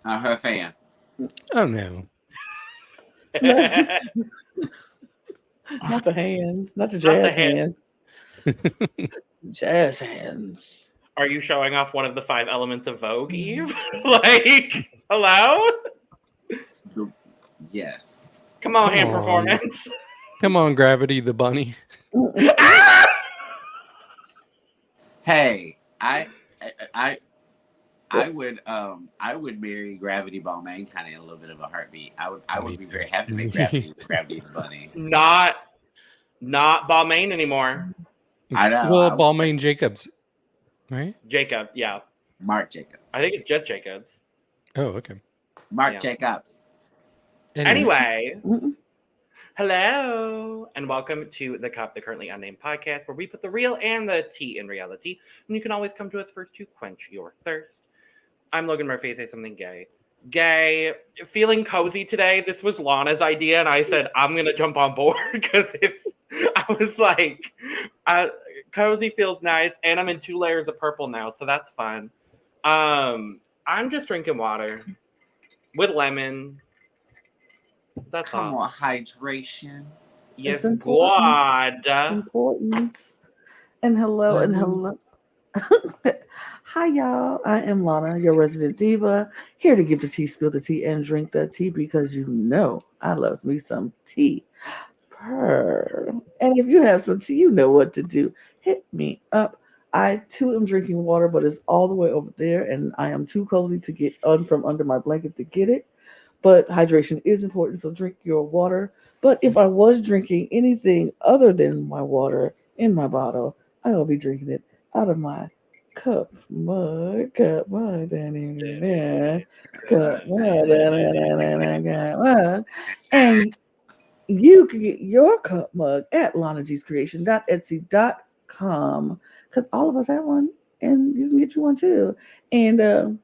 Her fan. Oh no. Not the hands. Not the Not jazz the hand. hands. Jazz hands. Are you showing off one of the 5 elements of Vogue, Eve? Like, hello? Yes. Come on, hand Aw. performance. Come on, Gravity the bunny. Hey, I would marry Gravity Balmain kind of in a little bit of a heartbeat. I would be very happy to make Gravity the bunny. Not Balmain anymore. I know. Well, Balmain Jacobs, right? Jacob, yeah. Mark Jacobs. I think it's just Jacobs. Oh, okay. Mark Yeah. Jacobs. Anyway, hello, and welcome to The Cup, the Currently Unnamed Podcast, where we put the real and the tea in reality. And you can always come to us first to quench your thirst. I'm Logan Murphy. Say something gay. Gay. Feeling cozy today. This was Lana's idea, and I said, I'm going to jump on board because I was like, cozy feels nice, and I'm in 2 layers of purple now, so that's fun. I'm just drinking water with lemon. That's Come all. on, hydration. Yes, It's important. God. Important. And hello and hello. Hi, y'all. I am Lana, your resident diva, here to give the tea, spill the tea, and drink the tea because you know I love me some tea. Purr. And if you have some tea, you know what to do. Hit me up. I too am drinking water, but it's all the way over there, and I am too cozy to get from under my blanket to get it. But hydration is important, so drink your water. But if I was drinking anything other than my water in my bottle, I will be drinking it out of my cup mug, cup mug, cup mug. And you can get your cup mug at lanagcreation.etsy.com because all of us have one, and you can get you one too. And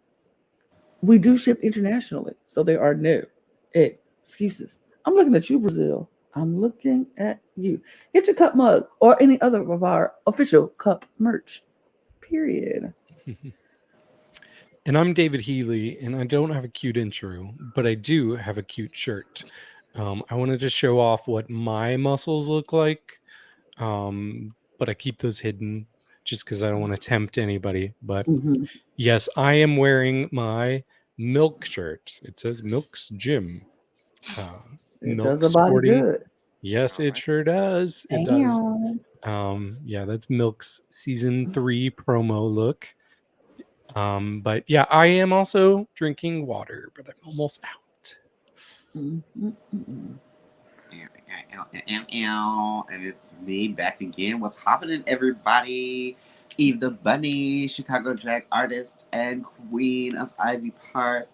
we do ship internationally, so there are no excuses. I'm looking at you, Brazil. I'm looking at you. Get your cup mug or any other of our official cup merch. Period. And I'm David Healy, and I don't have a cute intro, but I do have a cute shirt. I want to just show off what my muscles look like, but I keep those hidden just because I don't want to tempt anybody. But Mhm. yes, I am wearing my Milk shirt. It says Milk's Gym. It Milk does a body sporting. good. Yes, it sure does. It does. Yeah, that's Milk's season 3 promo look. But yeah, I am also drinking water, but I'm almost out. And it's me back again. What's happening, everybody? Eve the Bunny, Chicago drag artist and queen of Ivy Park.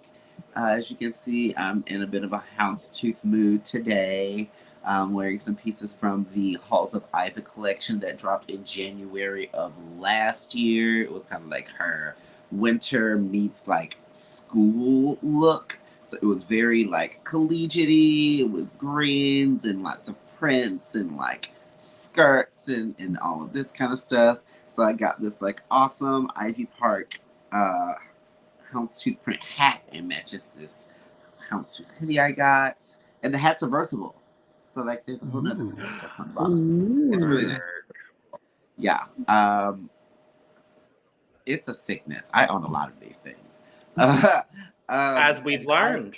As you can see, I'm in a bit of a houndstooth mood today. I'm wearing some pieces from the Halls of Ivy collection that dropped in January of last year. It was kind of like her winter meets like school look. So it was very like collegiate-y. It was greens and lots of prints and like skirts and all of this kind of stuff. So I got this like awesome Ivy Park houndstooth print hat and matches this houndstooth hoodie I got. And the hats are versatile. So like there's a whole nother kind of stuff on the bottom. It's really nice. Yeah. It's a sickness. I own a lot of these things. As we've learned.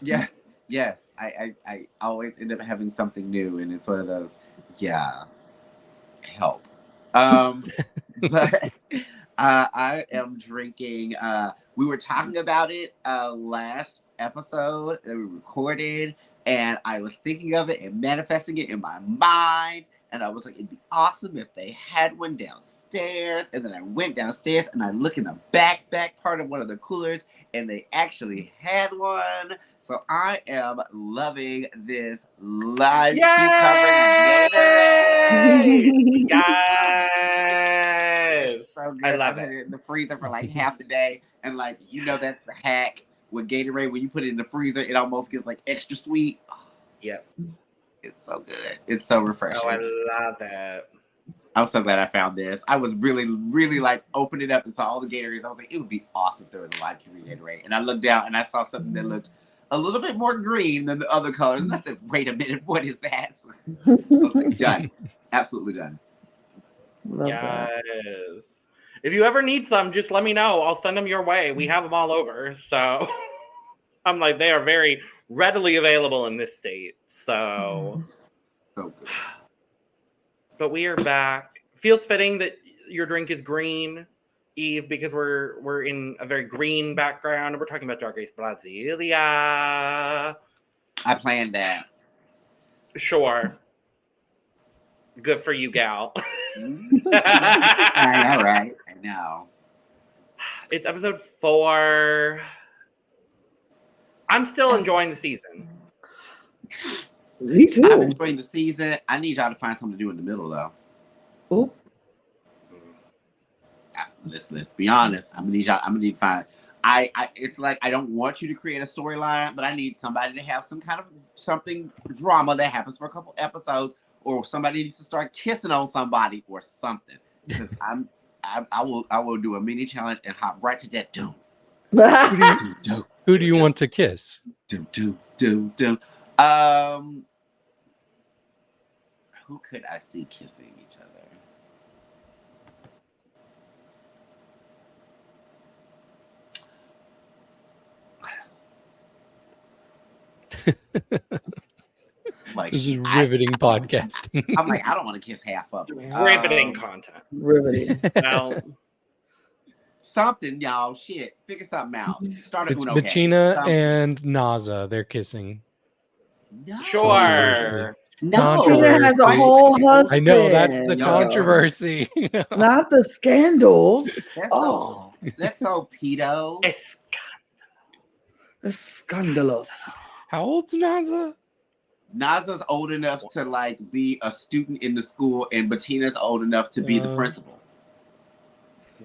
Yeah. Yes. I always end up having something new, and it's one of those, yeah, help. But I am drinking. We were talking about it last episode that we recorded, and I was thinking of it and manifesting it in my mind. And I was like, it'd be awesome if they had one downstairs. And then I went downstairs and I look in the back part of one of the coolers, and they actually had one. So I am loving this live cucumber Gatorade. Yes. So good. I love I've had it. it in the freezer for like half the day. And like, you know, that's the hack with Gatorade. When you put it in the freezer, it almost gets like extra sweet. Yep. It's so good. It's so refreshing. Oh, I love it. I'm so glad I found this. I was really, really like opening it up and saw all the Gatorades. I was like, it would be awesome if there was a live Cuban Gatorade. And I looked down and I saw something that looked a little bit more green than the other colors. And I said, wait a minute, what is that? I was like, done. Absolutely done. Yes. If you ever need some, just let me know. I'll send them your way. We have them all over. So I'm like, they are very readily available in this state. So So good. But we are back. Feels fitting that your drink is green, Eve, because we're in a very green background. We're talking about Drag Race Brasilia. I planned that. Sure. Good for you, gal. All right. I know. It's episode 4. I'm still enjoying the season. Me too. I'm enjoying the season. I need y'all to find something to do in the middle, though. Oop. Let's be honest. I'm gonna need to find. It's like I don't want you to create a storyline, but I need somebody to have some kind of something drama that happens for a couple episodes, or somebody needs to start kissing on somebody or something. Because I will do a mini challenge and hop right to that doom. Who do you want to kiss? Doom. Who could I see kissing each other? Like, This is riveting podcasting. I'm like, I don't want to kiss half of it. Riveting content. Riveting. Well, Something, y'all. Shit. Figure something out. Start a It's Uno Betina game. and Naza. They're kissing. No. sure. No. Betina has a whole husband. I know, that's the No. controversy. Not the scandals. That's so pedo. It's It's scandalous. How old's Naza? Naza's old enough to like be a student in the school, and Bettina's old enough to be the principal.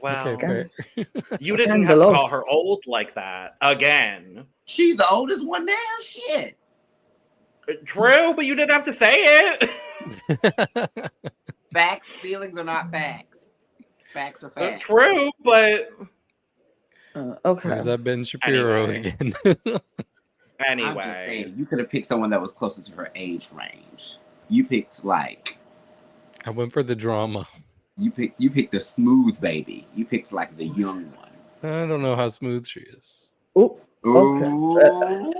well. Okay, fair. You didn't have to call her old like that again. She's the oldest one now. Shit. True, but you didn't have to say it. Facts, feelings are not facts. Facts are facts. True, but Okay. There's that Ben Shapiro Anyway. again. I'm just anyway. saying, you could have picked someone that was closer to her age range. You picked like I went for the drama. you picked the smooth baby. You picked like the young one. I don't know how smooth she is. Oop. Ooh.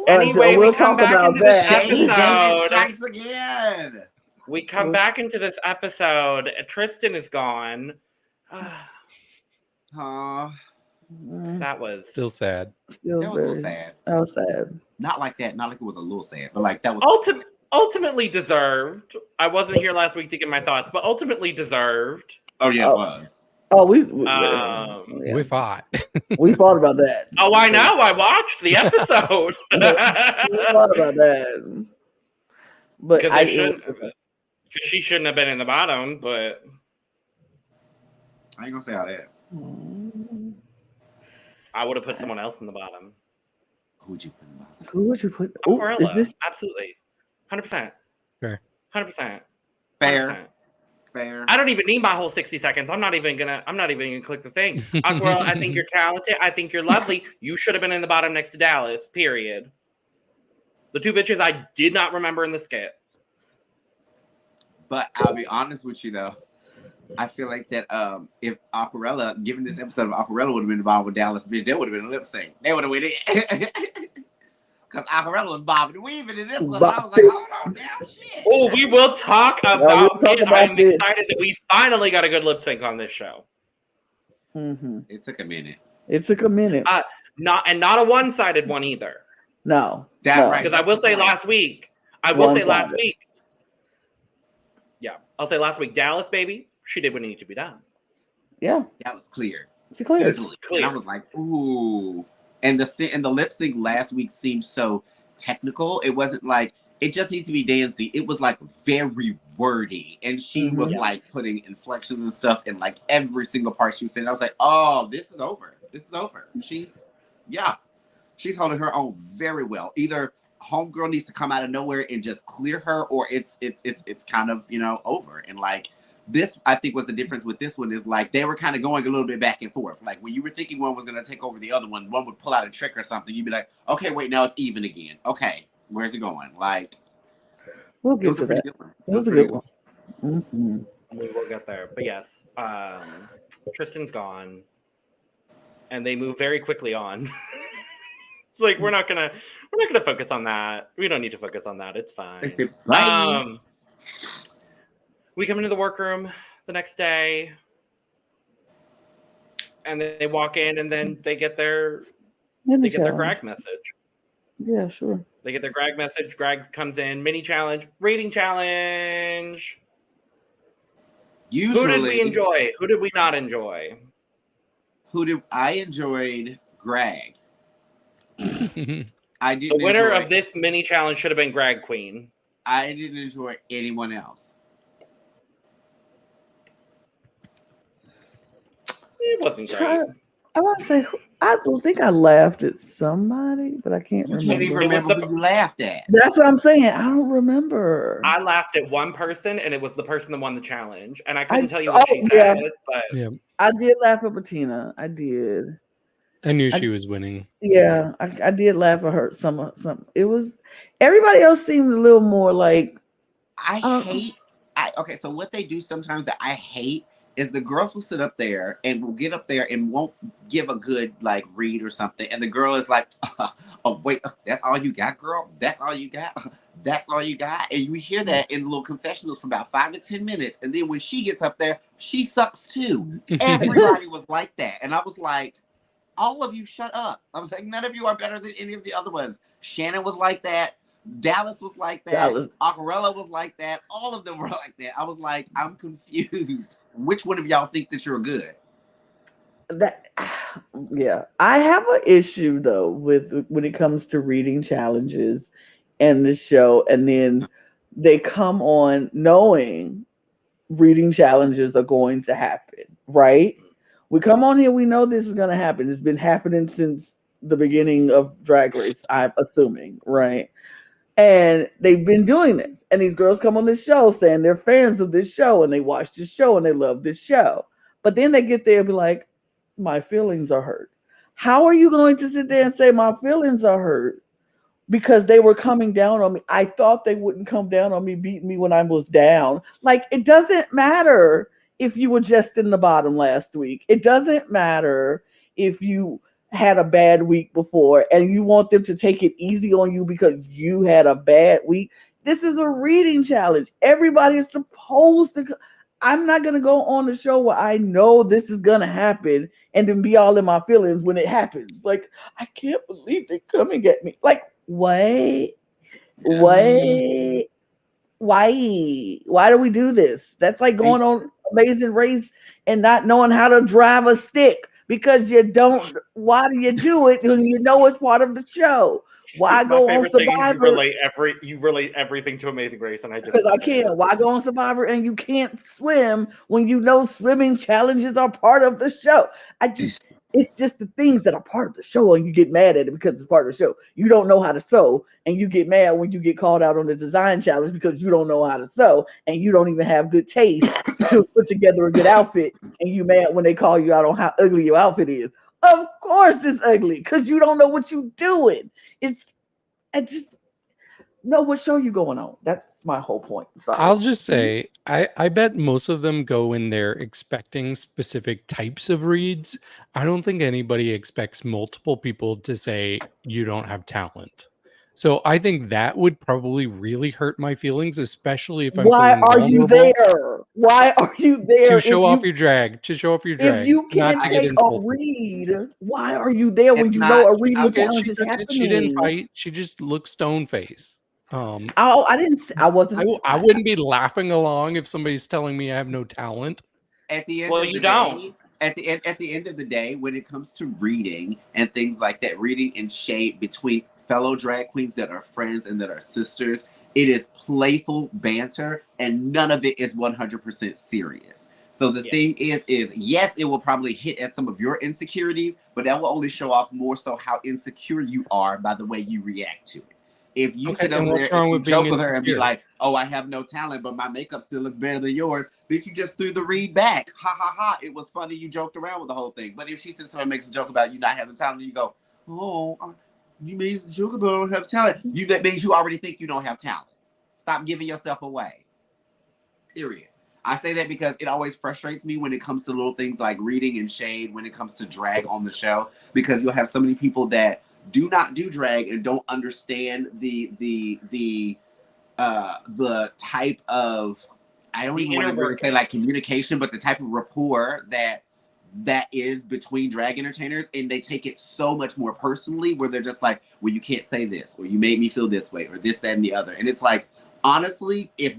Anyway, we'll we come talk back about into this that. David episode. strikes again. We come back into this episode. Tristan is gone. That was Still sad. That was a little sad. That was sad. Not like that. Not like it was a little sad, but like that was ultimately deserved. I wasn't here last week to give my thoughts, but ultimately deserved. Oh yeah, it was. Oh, we We fought. we thought about that. Oh, I know. I watched the episode. We thought about that. But Because she shouldn't have been in the bottom, but I ain't gonna say all that. I would have put someone else in the bottom. Who'd you put in the bottom? Who would you put? Aquarela. Absolutely. 100%. Fair. 100%. Fair. I don't even need my whole 60 seconds. I'm not even gonna click the thing. Aquarela, I think you're talented. I think you're lovely. You should have been in the bottom next to Dallas, period. The two bitches I did not remember in the skit. But I'll be honest with you though. I feel like that if Aquarela, given this episode of Aquarela would have been involved with Dallas, bitch, there would have been a lip sync. They would have went in. Because Aquarela was bobbing and weaving in this one. And I was like, hold on now, shit. Oh, we will talk about it. I'm excited that we finally got a good lip sync on this show. Mm-hmm. It took a minute. Not a one-sided one either. No. Right. Because I will say last week. Yeah, I'll say last week, Dallas, baby, she did what needed to be done. Yeah. That was clear. She cleared. Easily. And I was like, ooh. And the lip sync last week seemed so technical. It wasn't like, it just needs to be dancey. It was like very wordy. And she was like putting inflections and stuff in like every single part she was saying. I was like, oh, this is over. This is over. She's holding her own very well. Either homegirl needs to come out of nowhere and just clear her, or it's kind of, over. And like This, I think, was the difference with this one is like they were kind of going a little bit back and forth. Like when you were thinking one was going to take over the other one would pull out a trick or something. You'd be like, okay, wait, now it's even again. Okay, where's it going? Like, We'll it get was to a pretty that. good one. It was a good one. Mm-hmm. We will get there. But yes, Tristan's gone. And they move very quickly on. It's like we're not gonna focus on that. We don't need to focus on that. It's fine. Bye. We come into the workroom the next day, and they walk in, and then they get their Greg message. Yeah, sure. They get their Greg message. Greg comes in, mini challenge, rating challenge. Usually, who did we enjoy? Who did we not enjoy? I enjoyed Greg. I didn't. The winner of this mini challenge should have been Greg Queen. I didn't enjoy anyone else. It wasn't great. I want to say, I don't think I laughed at somebody, but I can't remember. You can't even remember who you laughed at. That's what I'm saying. I don't remember. I laughed at one person, and it was the person that won the challenge. And I couldn't tell you what she said, but I did laugh at Betina. I did. I knew she was winning. Yeah, I did laugh at her. Some. It was. Everybody else seemed a little more like. Okay, so what they do sometimes that I hate is the girls will sit up there and will get up there and won't give a good like read or something, and the girl is like, "Oh wait, that's all you got, girl? That's all you got? That's all you got?" And you hear that in little confessionals for about 5 to 10 minutes, and then when she gets up there, she sucks too. Everybody was like that, and I was like, "All of you, shut up!" I was like, "None of you are better than any of the other ones." Shannon was like that. Dallas was like that. Aquarela was like that. All of them were like that. I was like, I'm confused. Which one of y'all think that you're good? I have an issue though with when it comes to reading challenges and the show, and then they come on knowing reading challenges are going to happen, right? We come on here, we know this is going to happen. It's been happening since the beginning of Drag Race, I'm assuming, right? And they've been doing this. And these girls come on this show saying they're fans of this show and they watch this show and they love this show. But then they get there and be like, my feelings are hurt. How are you going to sit there and say my feelings are hurt? Because they were coming down on me. I thought they wouldn't come down on me, beating me when I was down. Like, it doesn't matter if you were just in the bottom last week. It doesn't matter if you had a bad week before and you want them to take it easy on you because you had a bad week. This is a reading challenge. Everybody is supposed to. I'm not going to go on the show where I know this is going to happen and then be all in my feelings when it happens. Like, I can't believe they're coming at me. Like, why do we do this? That's like going on Amazing Race and not knowing how to drive a stick. Because you don't. Why do you do it when you know it's part of the show? Why go on Survivor? You relate everything to Amazing Race, and I just because I can't. Why go on Survivor and you can't swim when you know swimming challenges are part of the show? It's just the things that are part of the show, and you get mad at it because it's part of the show. You don't know how to sew, and you get mad when you get called out on the design challenge because you don't know how to sew, and you don't even have good taste to put together a good outfit, and you mad when they call you out on how ugly your outfit is. Of course it's ugly because you don't know what you're doing. I just know what show you going on. That's my whole point. Sorry. I'll just say, I bet most of them go in there expecting specific types of reads. I don't think anybody expects multiple people to say you don't have talent. So I think that would probably really hurt my feelings, especially if I'm Why feeling are vulnerable. you there? Why are you there? To show off your drag. To show off your drag. If you can't take a read, why are you there when you know a reading challenge is happening? She didn't fight. She just looked stone faced. I wasn't. I wouldn't be laughing along if somebody's telling me I have no talent. At the end of the day, at the end of the day, when it comes to reading and things like that, reading and shade between fellow drag queens that are friends and that are sisters, it is playful banter, and none of it is 100% serious. So the thing is yes, it will probably hit at some of your insecurities, but that will only show off more so how insecure you are by the way you react to it. If you Okay, sit and over what's there wrong and you with being joke with her and be insecure? like, "Oh, I have no talent, but my makeup still looks better than yours," bitch, you just threw the read back. Ha ha ha! It was funny. You joked around with the whole thing. But if she sits there and makes a joke about you not having talent, you go, "Oh, you made a joke about I don't have talent." That means you already think you don't have talent. Stop giving yourself away. Period. I say that because it always frustrates me when it comes to little things like reading and shade when it comes to drag on the show, because you'll have so many people that do not do drag and don't understand the type of, I don't even want to really say like communication, but the type of rapport that is between drag entertainers, and they take it so much more personally, where they're just like, well, you can't say this, or you made me feel this way, or this, that, and the other. And it's like, honestly, if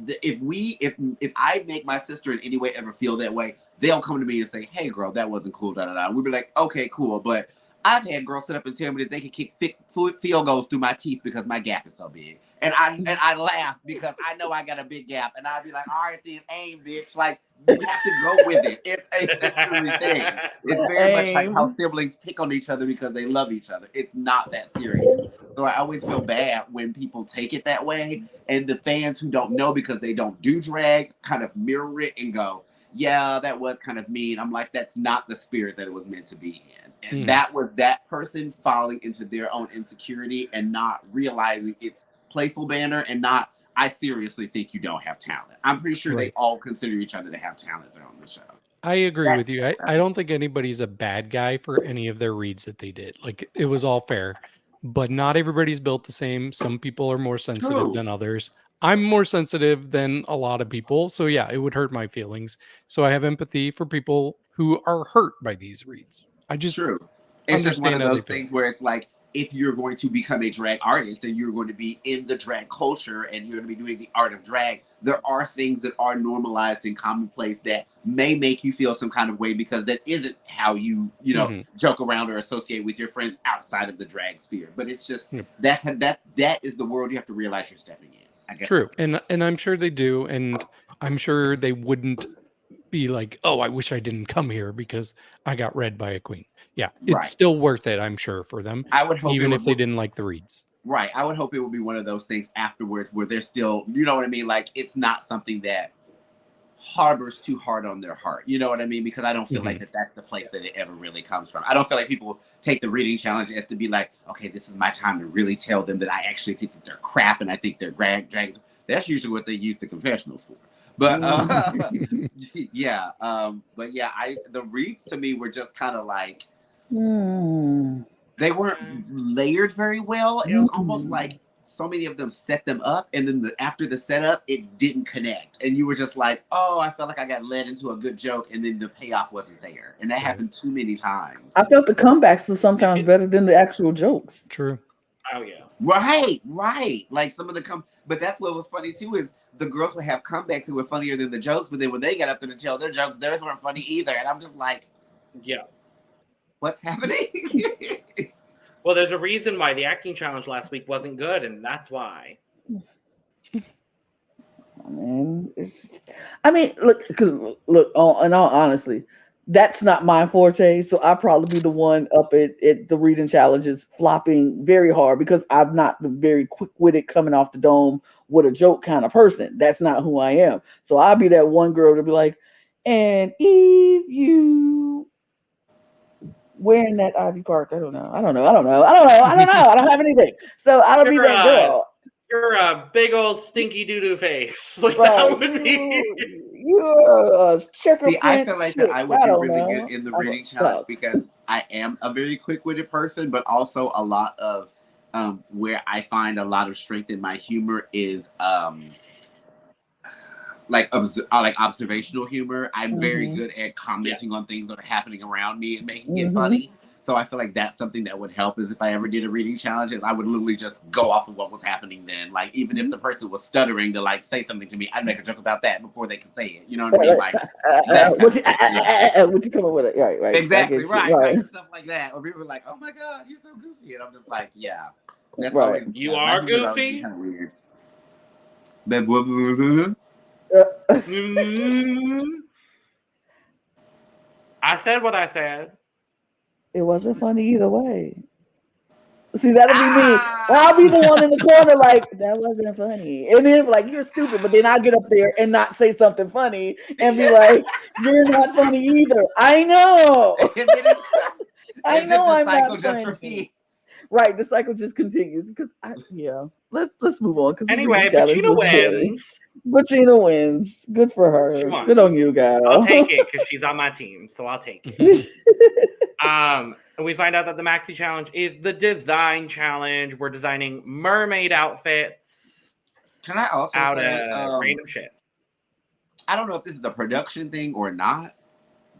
I make my sister in any way ever feel that way, they'll come to me and say, hey girl, that wasn't cool, da da da. We'd be like, okay, cool. But I've had girls sit up and tell me that they can kick field goals through my teeth because my gap is so big. And I laugh because I know I got a big gap. And I'd be like, all right then, aim, bitch. Like, you have to go with it. It's a silly thing. It's very much like how siblings pick on each other because they love each other. It's not that serious. So I always feel bad when people take it that way. And the fans who don't know because they don't do drag kind of mirror it and go, yeah, that was kind of mean. I'm like, that's not the spirit that it was meant to be in. And that was that person falling into their own insecurity and not realizing it's playful banner and not, I seriously think you don't have talent. I'm pretty sure they all consider each other to have talent there on the show. I agree with you. I don't think anybody's a bad guy for any of their reads that they did. Like, it was all fair, but not everybody's built the same. Some people are more sensitive than others. I'm more sensitive than a lot of people. So yeah, it would hurt my feelings. So I have empathy for people who are hurt by these reads. I just It's just one of those things where it's like, if you're going to become a drag artist and you're going to be in the drag culture and you're going to be doing the art of drag, there are things that are normalized and commonplace that may make you feel some kind of way because that isn't how you joke around or associate with your friends outside of the drag sphere. But it's just that is the world you have to realize you're stepping in. I guess. True. And I'm sure they do, and I'm sure they wouldn't be like, oh, I wish I didn't come here because I got read by a queen. Yeah, it's still worth it, I'm sure, for them. I would hope even if they didn't like the reads. Right. I would hope it would be one of those things afterwards where they're still, you know what I mean? Like, it's not something that harbors too hard on their heart. You know what I mean? Because I don't feel like that's the place that it ever really comes from. I don't feel like people take the reading challenge as to be like, okay, this is my time to really tell them that I actually think that they're crap and I think they're drag. That's usually what they use the confessionals for. But the reads to me were just kind of like, they weren't layered very well. It was almost like so many of them set them up, and then after the setup, it didn't connect, and you were just like, "Oh, I felt like I got led into a good joke, and then the payoff wasn't there." And that happened too many times. I felt the comebacks were sometimes better than the actual jokes. True. Oh yeah. Right. Like some of the but that's what was funny too is the girls would have comebacks that were funnier than the jokes, but then when they got up there to tell their jokes, theirs weren't funny either, and I'm just like, yeah. What's happening? Well, there's a reason why the acting challenge last week wasn't good, and that's why. I mean, look, in all honesty, that's not my forte. So I'll probably be the one up at the reading challenges flopping very hard because I'm not the very quick-witted coming off the dome with a joke kind of person. That's not who I am. So I'll be that one girl to be like, and if you wearing that Ivy Park, I don't know. I don't have anything. So I'll be that girl. You're a big old stinky doo-doo face. Like that would be. You're a checker. See, I feel like that I would do really good in the reading challenge because I am a very quick-witted person, but also a lot of where I find a lot of strength in my humor is like observational humor. I'm very good at commenting on things that are happening around me and making it funny. So I feel like that's something that would help is if I ever did a reading challenge, is I would literally just go off of what was happening then. Like, even if the person was stuttering to like say something to me, I'd make a joke about that before they could say it. You know what I mean? Like, what you come up with it? Right. Exactly, right. Stuff like that. Or people are like, oh my God, you're so goofy. And I'm just like, yeah. That's always, you are goofy? Kind of weird. I said what I said. It wasn't funny either way. See, that'll be me. I'll be the one in the corner like, that wasn't funny. And then like, you're stupid. But then I'll get up there and not say something funny and be like, you're not funny either. I know. And then it's, I and then know the I'm cycle not just funny. repeats. Right, the cycle just continues because let's move on. Anyway, Betina wins. Betina wins. Good for She her. won. Good on you, guys. I'll take it because she's on my team, so I'll take it. And we find out that the maxi challenge is the design challenge. We're designing mermaid outfits. Can I also out say of random shit? I don't know if this is a production thing or not,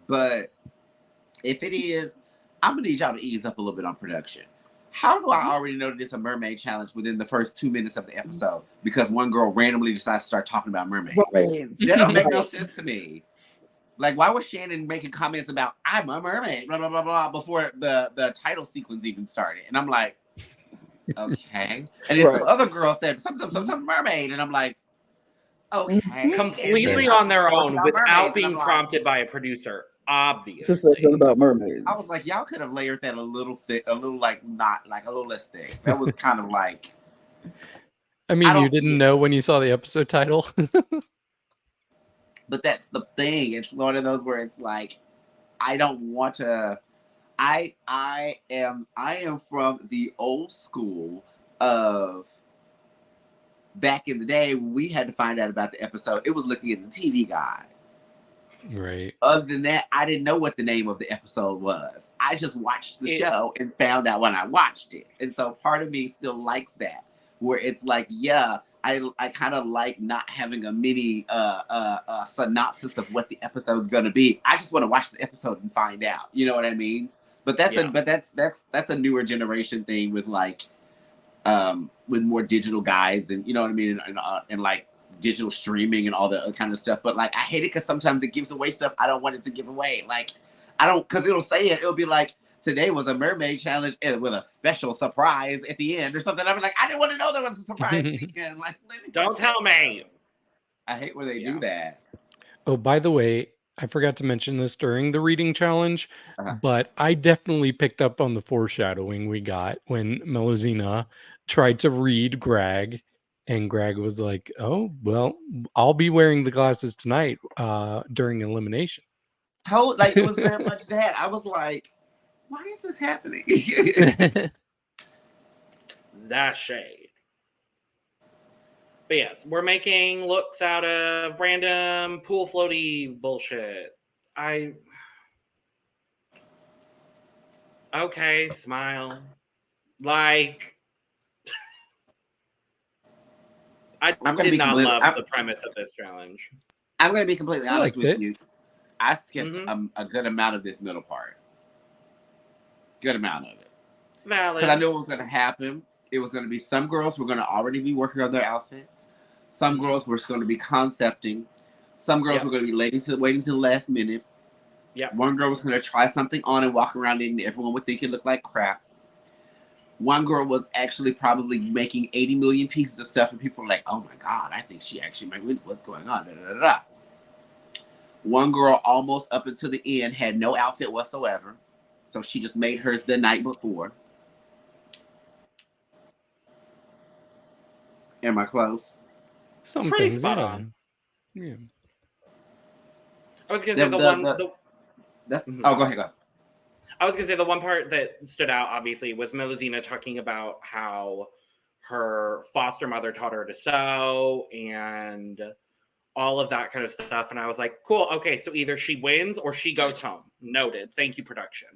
but if it is, I'm gonna need y'all to ease up a little bit on production. How do I already know that it's a mermaid challenge within the first 2 minutes of the episode? Because one girl randomly decides to start talking about mermaids. That don't make no sense to me. Like, why was Shannon making comments about I'm a mermaid, blah blah blah blah, before the title sequence even started? And I'm like, okay. And then some other girl said some mermaid, and I'm like, okay. Completely on their own without being prompted by a producer. Obviously, just something about mermaids. I was like, y'all could have layered that a little thick, a little like not like a little less thick. That was kind of like. I mean, you didn't know when you saw the episode title. But that's the thing. It's one of those where it's like, I don't want to. I am from the old school of back in the day when we had to find out about the episode. It was looking at the TV guide. Right. Other than that, I didn't know what the name of the episode was. I just watched the show and found out when I watched it. And so part of me still likes that, where it's like, yeah, I kind of like not having a mini synopsis of what the episode's gonna be. I just want to watch the episode and find out. You know what I mean? But that's that's a newer generation thing with like with more digital guides and you know what I mean and like digital streaming and all that kind of stuff. But like I hate it because sometimes it gives away stuff I don't want it to give away. Like I don't, because it'll say it. It'll be like, today was a mermaid challenge with a special surprise at the end or something. I'm like, I didn't want to know there was a surprise at the end. Like, don't tell me. I hate when they do that. Oh, by the way, I forgot to mention this during the reading challenge, but I definitely picked up on the foreshadowing we got when Melusine tried to read Greg, and Greg was like, "Oh, well, I'll be wearing the glasses tonight during elimination." Like, it was very much that. I was like, why is this happening? That shade. But yes, we're making looks out of random pool floaty bullshit. Okay, smile. Like, I did not love the premise of this challenge. I'm going to be completely honest with you. I skipped a good amount of this middle part. Good amount of it. Valid. Because I knew what was going to happen. It was going to be some girls were going to already be working on their outfits. Some girls were going to be concepting. Some girls were going to be waiting to the last minute. Yeah. One girl was going to try something on and walk around and everyone would think it looked like crap. One girl was actually probably making 80 million pieces of stuff and people were like, oh my God, I think she actually might win. What's going on? Da, da, da, da. One girl almost up until the end had no outfit whatsoever. So she just made hers the night before. Am I close? Some pretty things, spot on. Yeah. I was gonna say go ahead. I was gonna say the one part that stood out obviously was Melusine talking about how her foster mother taught her to sew and all of that kind of stuff, and I was like, cool, okay, so either she wins or she goes home. Noted. Thank you, production.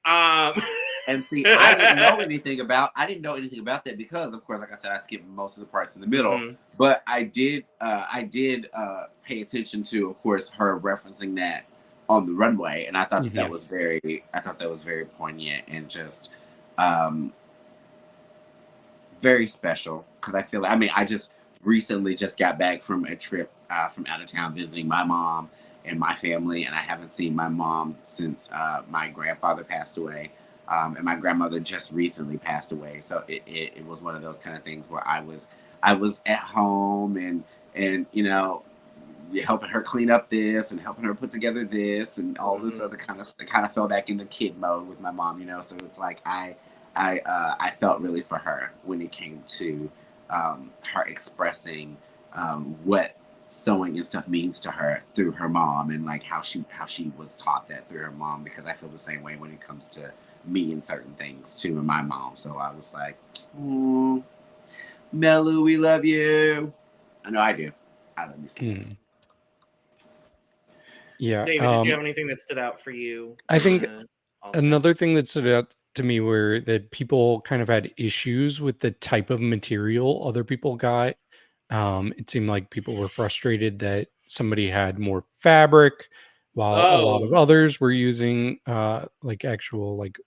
And see, I didn't know anything about that because, of course, like I said, I skipped most of the parts in the middle. But I did pay attention to, of course, her referencing that on the runway, and I thought that was very poignant and just very special because I feel like, I mean, I just recently got back from a trip from out of town visiting my mom and my family, and I haven't seen my mom since my grandfather passed away. And my grandmother just recently passed away. So it was one of those kind of things where I was at home and you know, helping her clean up this and helping her put together this and all this other kind of fell back into kid mode with my mom, you know. So it's like I I felt really for her when it came to her expressing what sewing and stuff means to her through her mom, and like how she was taught that through her mom, because I feel the same way when it comes to me and certain things too, and my mom. So I was like, Melu, we love you. I know I do. I love you so much. Yeah. David, did you have anything that stood out for you? I think another thing that stood out to me were that people kind of had issues with the type of material other people got. It seemed like people were frustrated that somebody had more fabric, while a lot of others were using like actual like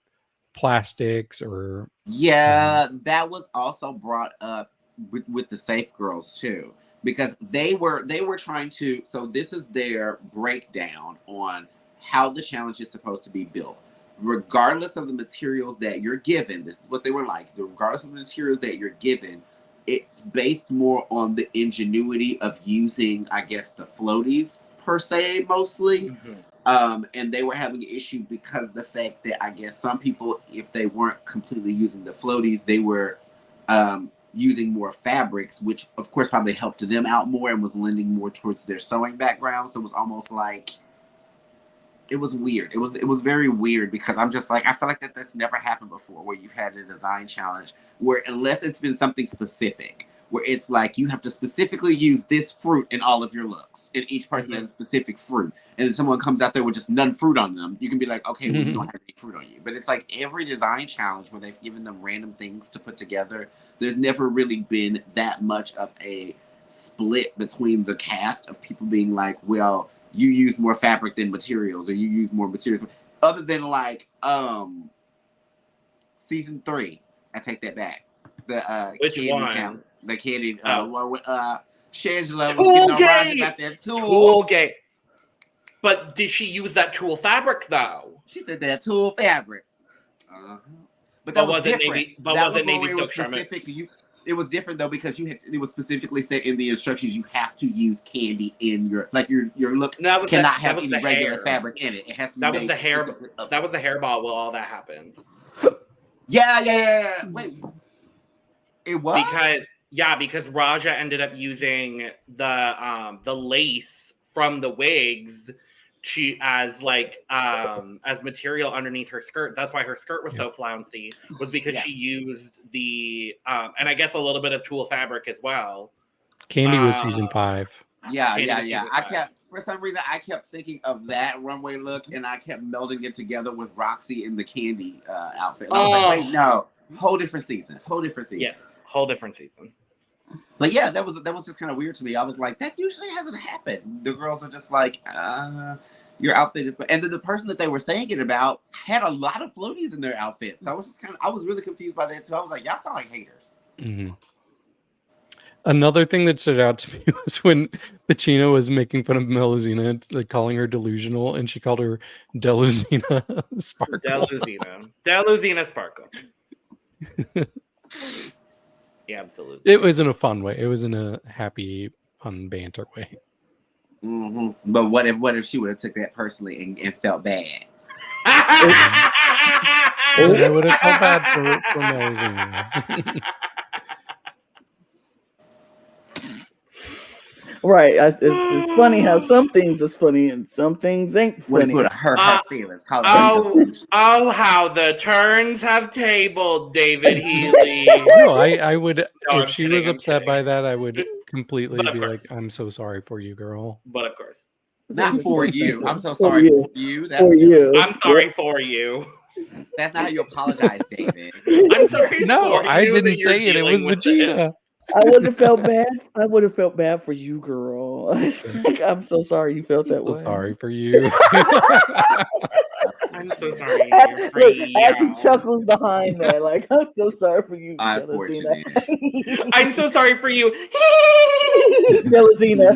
plastics or that was also brought up with the safe girls too, because they were trying to, so this is their breakdown on how the challenge is supposed to be built. Regardless of the materials that you're given, this is what they were like, regardless of the materials that you're given, it's based more on the ingenuity of using, I guess, the floaties per se, mostly. And they were having an issue because the fact that I guess some people, if they weren't completely using the floaties, they were using more fabrics, which of course probably helped them out more and was lending more towards their sewing background. So it was almost like, it was weird. It was very weird, because I'm just like, I feel like that's never happened before, where you've had a design challenge where, unless it's been something specific, where it's like you have to specifically use this fruit in all of your looks, and each person has a specific fruit, and then someone comes out there with just none fruit on them, you can be like, okay, well, you don't have any fruit on you. But it's like every design challenge where they've given them random things to put together, there's never really been that much of a split between the cast of people being like, well, you use more fabric than materials, or you use more materials, other than like season 3. I take that back. The which candy one? Count, the candy one with Shangela was Tool getting on Roger Gate! about that Tool Gate. But did she use that tulle fabric though? She said that tulle fabric. But that was different. Was it navy silk charmant? It was different though, because it was specifically said in the instructions you have to use candy in your look. Cannot have any regular fabric in it. It has to be. That was the hair. That was the hairball where all that happened. Yeah. Wait, it was because Raja ended up using the lace from the wigs as material underneath her skirt. That's why her skirt was so flouncy, was because she used the and I guess a little bit of tulle fabric as well. Candy was season 5. Yeah. For some reason I kept thinking of that runway look, and I kept melding it together with Roxy in the candy outfit. And I was like, wait, no, whole different season. Yeah, whole different season. But yeah, that was just kind of weird to me. I was like, that usually hasn't happened. The girls are just like, your outfit is, and then the person that they were saying it about had a lot of floaties in their outfits. So I was really confused by that too. I was like, y'all sound like haters. Another thing that stood out to me was when Betina was making fun of Melusine, like calling her delusional, and she called her Delusina Sparkle. Delusina Sparkle. Yeah, absolutely. It was in a fun way. It was in a happy, fun banter way. But what if she would have took that personally and felt bad? I would have felt bad for Melusine. Right. It's funny how some things is funny and some things ain't funny. Would hurt her feelings. How the turns have tabled, David Healy. No, I would. If she was upset by that, I would completely be like, "I'm so sorry for you, girl." But of course, not for you. I'm so sorry for you. That's for you. I'm sorry for you. That's not how you apologize, David. I'm sorry. No, I didn't say it. It was Betina. I would have felt bad. I would have felt bad for you, girl. I'm so sorry you felt that way. Sorry for you. I'm so sorry. As he chuckles behind that, like, I'm so sorry for you, Unfortunate. I'm so sorry for you, Melusine.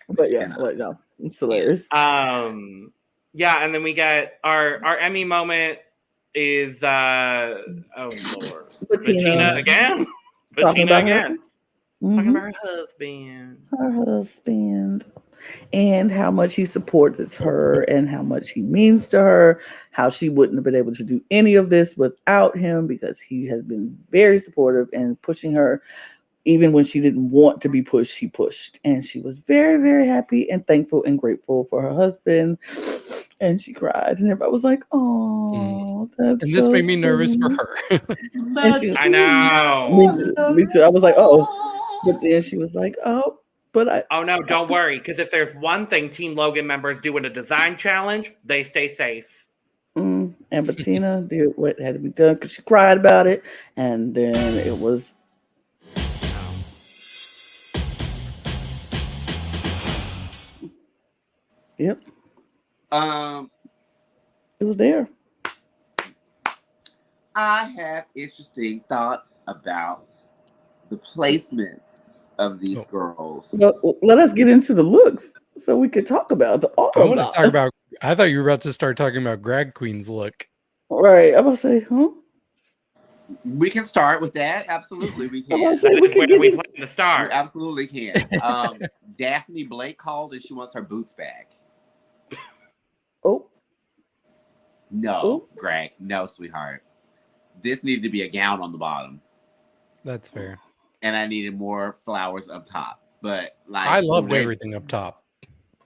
But no, it's hilarious. Yeah, and then we get our Emmy moment is oh Lord, Betina again. Talking about her husband. and how much he supports her and how much he means to her, how she wouldn't have been able to do any of this without him because he has been very supportive and pushing her. Even when she didn't want to be pushed, she pushed. And she was very, very happy and thankful and grateful for her husband. And she cried. And everybody was like, oh, that's And this so made me nervous for sweet. her. And she, I know. me too. I was like, oh. But then she was like, oh, but Oh no, don't worry, because if there's one thing Team Logan members do in a design challenge, they stay safe. and Betina did what had to be done because she cried about it. And then it was. Yep. It was there. I have interesting thoughts about the placements of these girls. Well, let us get into the looks so we could talk about I want to talk about. I thought you were about to start talking about Drag Queen's look. Right. I'm going to say, huh? We can start with that. Absolutely, we can. I'm gonna say, We plan to start. We absolutely can. Daphne Blake called and she wants her boots back. Oh. No, Greg. No, sweetheart. This needed to be a gown on the bottom. That's fair. And I needed more flowers up top. But like I loved everything up top.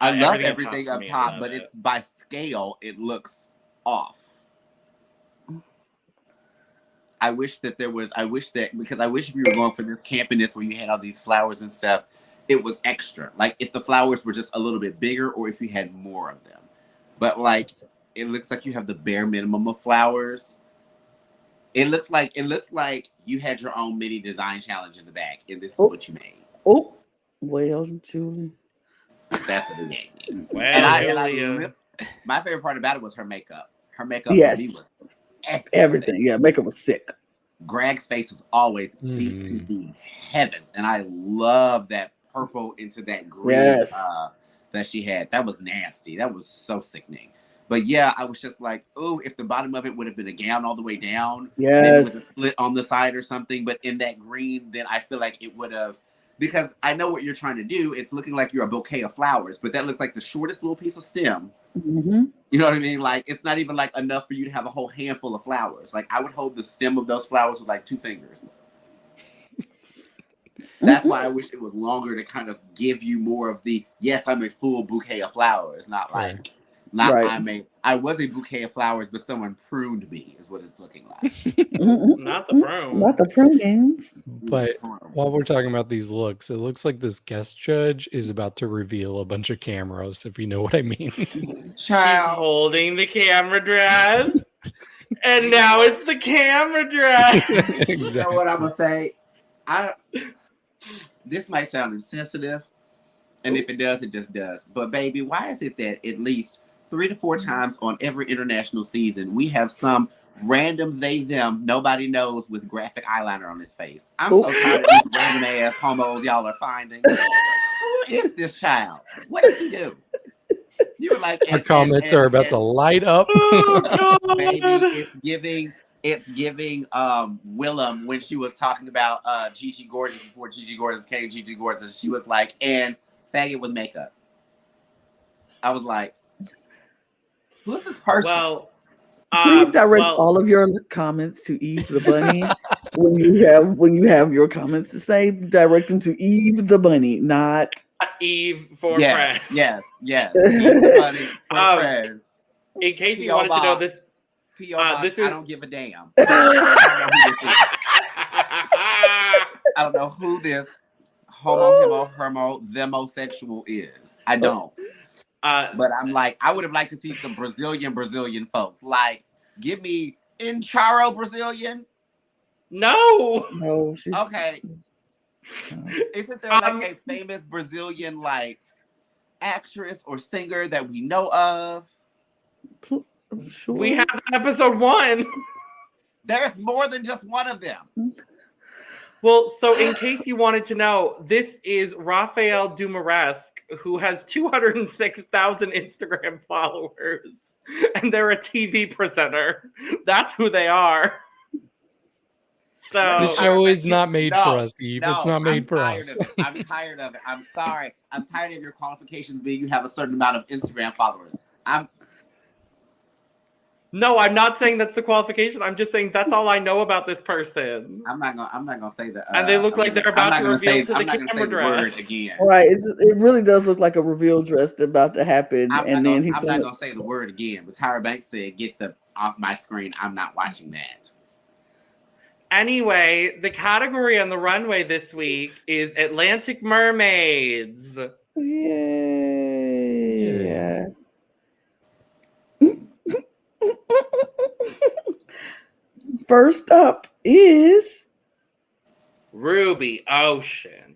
I love everything up top, but it's by scale, it looks off. I wish that because I wish if you were going for this campiness where you had all these flowers and stuff, it was extra. Like if the flowers were just a little bit bigger or if you had more of them. But like it looks like you have the bare minimum of flowers. It looks like you had your own mini design challenge in the back, and this is what you made. Oh, well, Julie. That's what it gave me. Well, and my favorite part about it was her makeup. Her makeup yes. for me was everything. Yeah, makeup was sick. Greg's face was always beat to the heavens, and I love that purple into that green that she had. That was nasty. That was so sickening. But yeah, I was just like, oh, if the bottom of it would have been a gown all the way down, maybe with a slit on the side or something. But in that green, then I feel like it would have, because I know what you're trying to do. It's looking like you're a bouquet of flowers, but that looks like the shortest little piece of stem. Mm-hmm. You know what I mean? Like, it's not even like enough for you to have a whole handful of flowers. Like, I would hold the stem of those flowers with like 2 fingers. That's why I wish it was longer to kind of give you more of the, yes, I'm a full bouquet of flowers, not like, I was a bouquet of flowers, but someone pruned me, is what it's looking like. Not the prune. Not the prunings. But while we're talking about these looks, it looks like this guest judge is about to reveal a bunch of cameras, if you know what I mean. She's holding the camera dress, and now it's the camera dress. Exactly. You know what I'm going to say? This might sound insensitive, and if it does, it just does. But baby, why is it that at least 3 to 4 times on every international season, we have some random them nobody knows with graphic eyeliner on his face? I'm so tired of these random ass homos y'all are finding. Who is this child? What does he do? You were like, our comments are about to light up. Baby, it's giving Willem when she was talking about Gigi Gorgeous before Gigi Gorgeous came Gigi Gorgeous. She was like, and faggot with makeup. I was like, who's this person? Well, please direct all of your comments to Eve the Bunny. when you have your comments to say, direct them to Eve the Bunny, not Eve for Prez. Yes. Eve the Bunny for Prez. In case you wanted to know this. This is... I don't give a damn. I don't know who this homo, themosexual is. I don't. But I'm like, I would have liked to see some Brazilian folks. Like, give me Incharo Brazilian. No. Okay. Isn't there like a famous Brazilian like actress or singer that we know of? Sure. We have episode 1. There's more than just one of them. Well, so in case you wanted to know, this is Rafael Dumaresque, who has 206,000 Instagram followers, and they're a TV presenter. That's who they are. The So show is not made for us, Eve. It's not made I'm for tired us. of it. I'm tired of it. I'm sorry. I'm tired of your qualifications being you have a certain amount of Instagram followers. no, I'm not saying that's the qualification. I'm just saying that's all I know about this person. I'm not gonna say that. And they look like they're about to reveal to the camera word dress. again. Right. It really does look like a reveal dress that's about to happen. I'm not gonna say the word again. But Tyra Banks said, "Get the off my screen. I'm not watching that." Anyway, the category on the runway this week is Atlantic Mermaids. Yeah. First up is Rubi Ocean.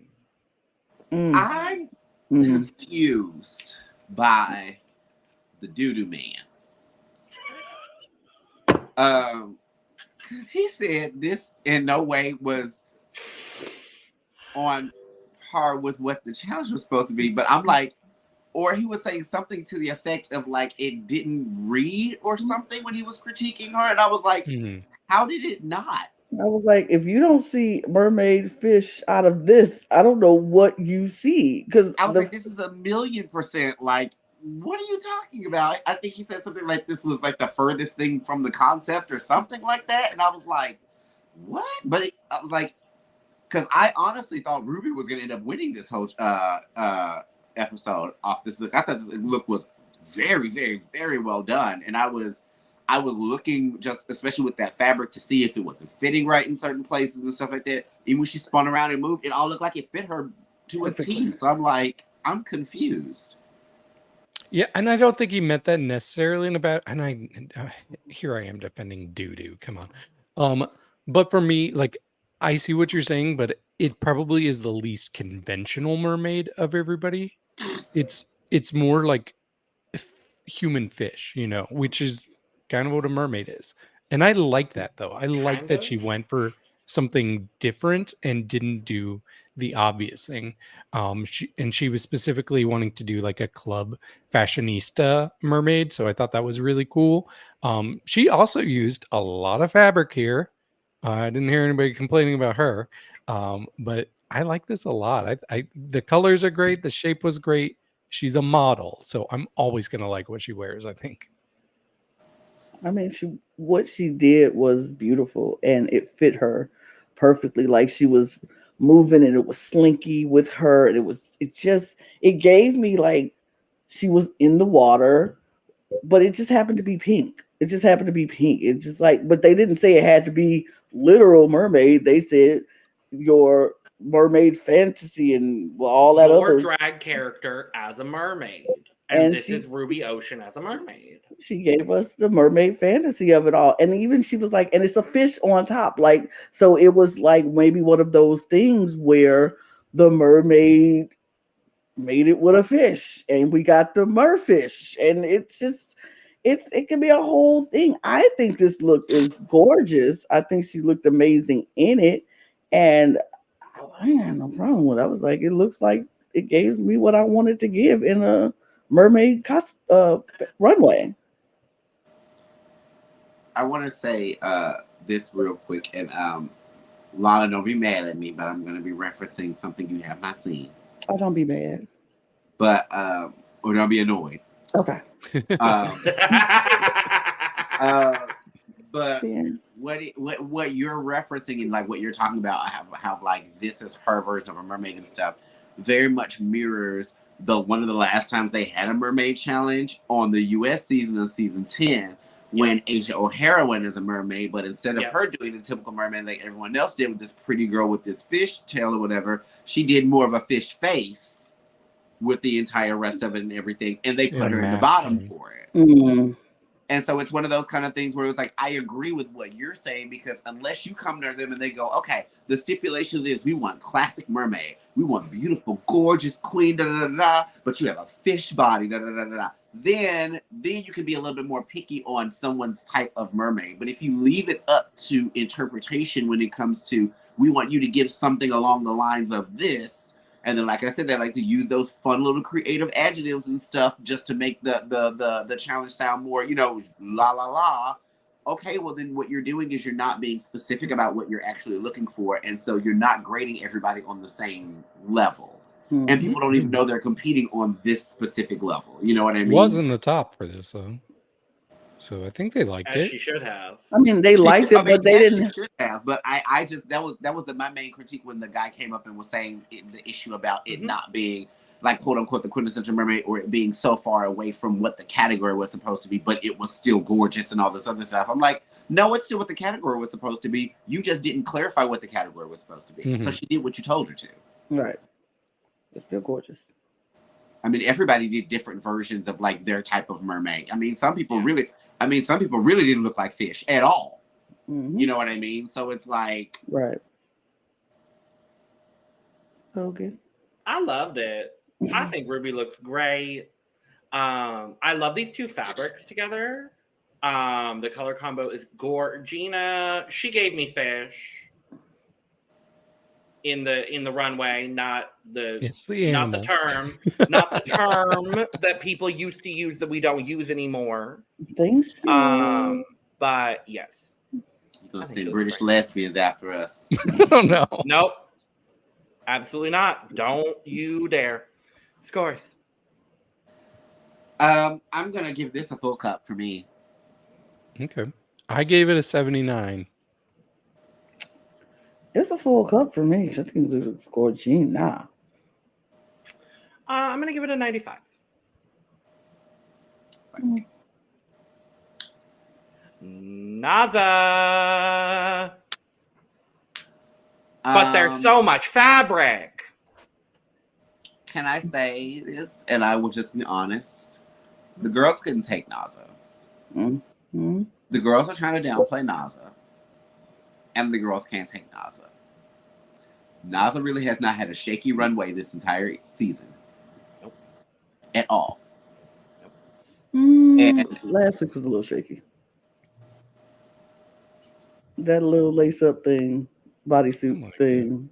I'm confused by the doo-doo man. Because he said this in no way was on par with what the challenge was supposed to be, but I'm like, or he was saying something to the effect of like it didn't read or something when he was critiquing her, and I was like, how did it not? I was like, if you don't see mermaid fish out of this, I don't know what you see. Because I was like, this is 1,000,000% like, what are you talking about? I think he said something like this was like the furthest thing from the concept or something like that. And I was like, what? But I was like, because I honestly thought Ruby was going to end up winning this whole episode off this look. I thought this look was very, very, very well done. And I was looking just, especially with that fabric, to see if it wasn't fitting right in certain places and stuff like that. Even when she spun around and moved, it all looked like it fit her to a T. So I'm like, I'm confused. Yeah, and I don't think he meant that necessarily in a bad. And here I am defending doo-doo. Come on, but for me, like, I see what you're saying, but it probably is the least conventional mermaid of everybody. It's more like human fish, which is kind of what a mermaid is. And I like that, though. I like that she went for something different and didn't do the obvious thing. She was specifically wanting to do like a club fashionista mermaid, so I thought that was really cool. She also used a lot of fabric here. I didn't hear anybody complaining about her, but I like this a lot. The colors are great. The shape was great. She's a model, so I'm always gonna like what she wears, I think. I mean, what she did was beautiful and it fit her perfectly. Like she was moving and it was slinky with her, and it gave me like she was in the water, but it just happened to be pink. It just happened to be pink. It's just like, but they didn't say it had to be literal mermaid. They said your mermaid fantasy and all that your other drag character as a mermaid. And this is Rubi Ocean as a mermaid. She gave us the mermaid fantasy of it all. And even she was like, and it's a fish on top. Like, so it was like maybe one of those things where the mermaid made it with a fish and we got the merfish. And it can be a whole thing. I think this look is gorgeous. I think she looked amazing in it. And I had no problem with it. I was like, it looks like it gave me what I wanted to give in a mermaid runway. I want to say this real quick, and Lana, don't be mad at me, but I'm going to be referencing something you have not seen. Oh, don't be mad. But, or don't be annoyed. Okay. But what you're referencing and like what you're talking about, how like this is her version of a mermaid and stuff, very much mirrors one of the last times they had a mermaid challenge on the US season of season 10 when Asia O'Hara went as a mermaid, but instead of her doing the typical mermaid like everyone else did with this pretty girl with this fish tail or whatever, she did more of a fish face with the entire rest of it and everything, and they put her in the bottom for it. Mm. And so it's one of those kind of things where it was like, I agree with what you're saying, because unless you come to them and they go, okay, the stipulations is we want classic mermaid. We want beautiful, gorgeous queen, da da da da, but you have a fish body, da da da da da. Then you can be a little bit more picky on someone's type of mermaid. But if you leave it up to interpretation when it comes to, we want you to give something along the lines of this, and then, like I said, they like to use those fun little creative adjectives and stuff just to make the challenge sound more, la la la. okay, well then what you're doing is you're not being specific about what you're actually looking for, and so you're not grading everybody on the same level. Mm-hmm. And people don't even know they're competing on this specific level. You know what I She mean? was in the top for this, though. So I think they liked As it. she should have. I mean, they liked it, but they yes, didn't. She should have, but I just that was my main critique when the guy came up and was saying the issue about it not being like quote unquote the quintessential mermaid, or it being so far away from what the category was supposed to be, but it was still gorgeous and all this other stuff. I'm like, no, it's still what the category was supposed to be. You just didn't clarify what the category was supposed to be. Mm-hmm. So she did what you told her to. Right. It's still gorgeous. I mean, everybody did different versions of like their type of mermaid. I mean, some people really didn't look like fish at all. Mm-hmm. You know what I mean? So it's like, right. Okay. I loved it. I think Ruby looks great. I love these two fabrics together. The color combo is Gina. She gave me fish in the runway, not the term that people used to use that we don't use anymore. Thank you. But yes, you're gonna send British lesbians after us. Oh no. Nope. Absolutely not. Don't you dare. Scores. I'm gonna give this a full cup for me. Okay. I gave it a 79. It's a full cup for me. I think it's gorgeous. Nah. I'm gonna give it a 95. Naza. But there's so much fabric. Can I say this? And I will just be honest. The girls couldn't take Naza. Mm-hmm. The girls are trying to downplay Naza. And the girls can't take Naza. Naza really has not had a shaky runway this entire season. Nope. At all. Nope. And last week was a little shaky. That little lace-up thing, bodysuit thing,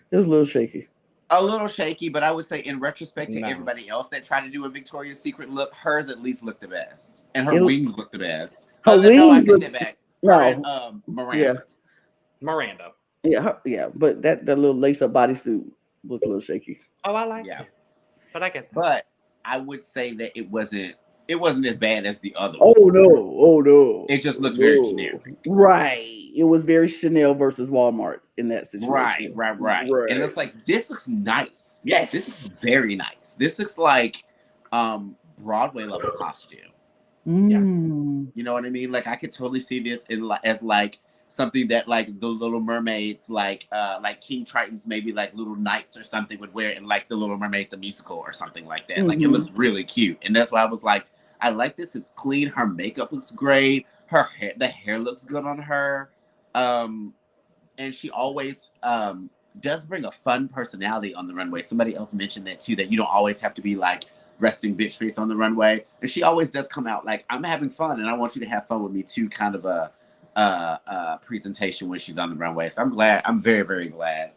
it was a little shaky. A little shaky, but I would say in retrospect to everybody else that tried to do a Victoria's Secret look, hers at least looked the best. And her wings looked the best. Her wings looked back. No. Miranda. Miranda. Yeah, but that little lace-up bodysuit looked a little shaky. Oh, I like it. But I get that. But I would say that it wasn't as bad as the other ones. Oh no. It just looked very generic. Right. It was very Chanel versus Walmart in that situation. Right. And it's like, this looks nice. Yes. This is very nice. This looks like Broadway level costume. Yeah. You know what I mean? Like I could totally see this as like something that like the Little Mermaids, like King Triton's maybe like little knights or something would wear in like the Little Mermaid the musical or something like that. Like it looks really cute. And that's why I was like, I like this. It's clean. Her makeup looks great. Her hair, the hair looks good on her. And she always does bring a fun personality on the runway. Somebody else mentioned that too, that you don't always have to be like resting bitch face on the runway. And she always does come out like, I'm having fun and I want you to have fun with me too, kind of a presentation when she's on the runway. So I'm very, very glad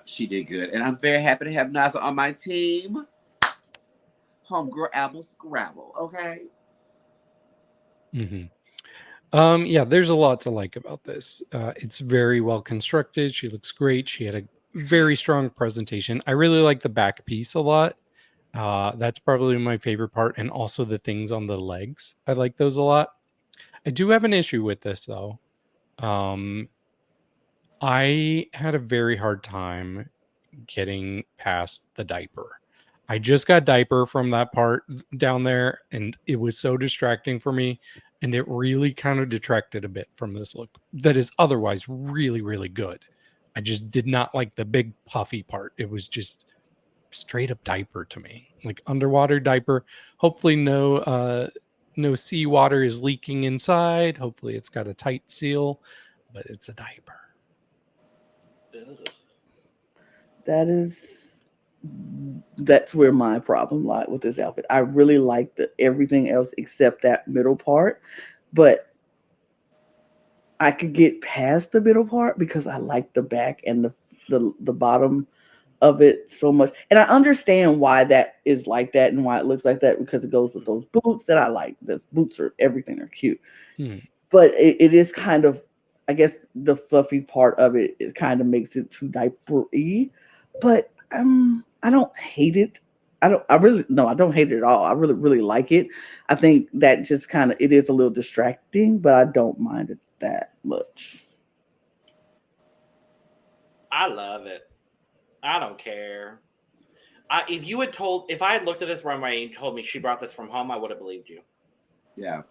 she did good. And I'm very happy to have Naza on my team. Homegirl Apple Scrabble, okay? Yeah, there's a lot to like about this. It's very well constructed. She looks great. She had a very strong presentation. I really like the back piece a lot. That's probably my favorite part. And also the things on the legs. I like those a lot. I do have an issue with this though. I had a very hard time getting past the diaper. I just got diaper from that part down there and it was so distracting for me. And it really kind of detracted a bit from this look that is otherwise really, really good. I just did not like the big puffy part. It was just straight up diaper to me, like underwater diaper. Hopefully no seawater is leaking inside. Hopefully it's got a tight seal, but it's a diaper. That's where my problem lied with this outfit. I really liked everything else except that middle part, but I could get past the middle part because I like the back and the bottom of it so much. And I understand why that is like that and why it looks like that because it goes with those boots that I like. The boots are everything. They're cute. but it is kind of, I guess the fluffy part of it kind of makes it too diaper-y. But I don't hate it. I really no, I don't hate it at all. I really really like it. I think that just kind of it is a little distracting, but I don't mind it that much. I love it. I don't care. If I had looked at this runway and told me she brought this from home, I would have believed you. Yeah.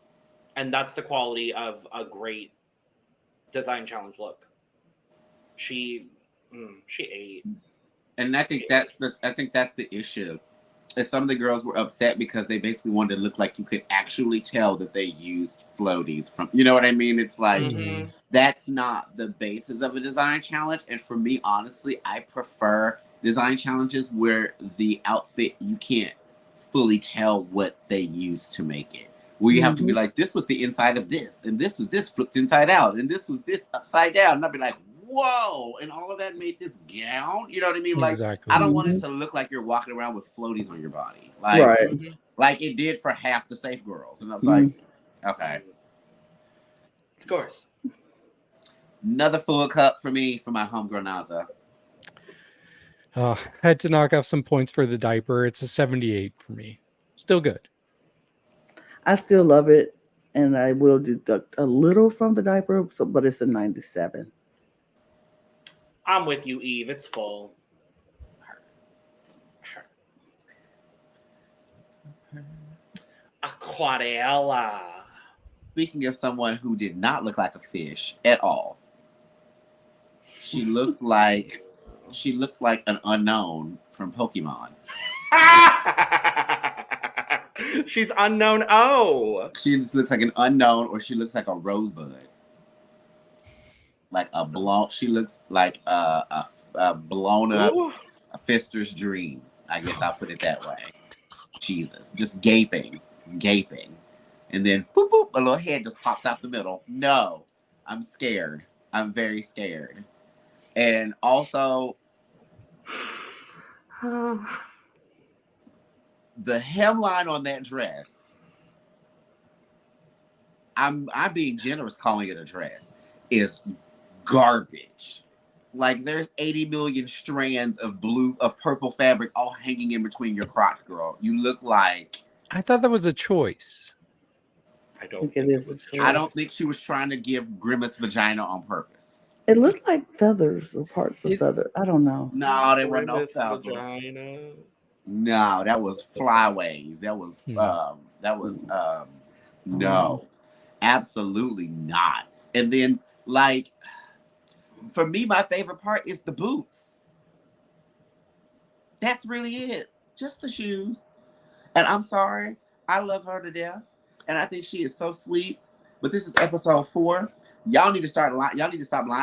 And that's the quality of a great design challenge look. She ate. And I think that's the issue. Is some of the girls were upset because they basically wanted to look like you could actually tell that they used floaties from, you know what I mean? It's like that's not the basis of a design challenge. And for me, honestly, I prefer design challenges where the outfit you can't fully tell what they used to make it. Where you have to be like, this was the inside of this, and this was this flipped inside out, and this was this upside down. And I'd be like, whoa, and all of that made this gown. You know what I mean? Like, Exactly. I don't want it to look like you're walking around with floaties on your body. Like, like it did for half the Safe Girls. And I was like, okay. Of course. Another full cup for me for my homegirl Naza. Had to knock off some points for the diaper. It's a 78 for me. Still good. I still love it, and I will deduct a little from the diaper, but it's a 97. I'm with you, Eve. It's full. Aquarela. Speaking of someone who did not look like a fish at all, she looks like an unknown from Pokemon. She's unknown. Oh, she just looks like an unknown, or she looks like a rosebud, like a blown. She looks like a blown up a Fister's dream. I guess I'll put it that way. Jesus, just gaping, and then boop boop, a little head just pops out the middle. No, I'm scared. I'm very scared, and also. The hemline on that dress, I'm being generous calling it a dress, is garbage. Like there's 80 million strands of purple fabric all hanging in between your crotch, girl. You look like. I thought that was a choice. I don't think it is a choice. I don't think she was trying to give Grimace vagina on purpose. It looked like feathers or parts of feathers. I don't know. No, there were no feathers. No, that was flyaways. That was no, absolutely not. And then like for me, my favorite part is the boots. That's really it. Just the shoes. And I'm sorry, I love her to death, and I think she is so sweet. But this is episode 4. Y'all need to stop lying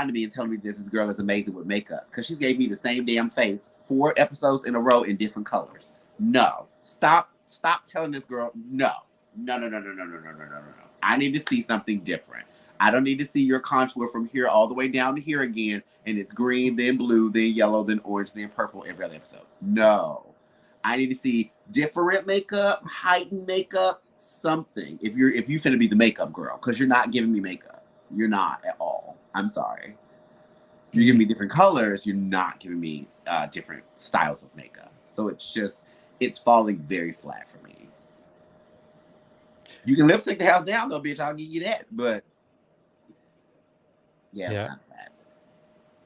to me and telling me that this girl is amazing with makeup, because she's gave me the same damn face 4 episodes in a row in different colors. No, stop telling this girl no. I need to see something different. I don't need to see your contour from here all the way down to here again, and it's green, then blue, then yellow, then orange, then purple every other episode. No, I need to see different makeup, heightened makeup, something. If you finna be the makeup girl, because you're not giving me makeup. You're not at all. I'm sorry. You're giving me different colors. You're not giving me different styles of makeup. So it's falling very flat for me. You can lipstick the house down though, bitch. I'll give you that. But yeah. It's not bad.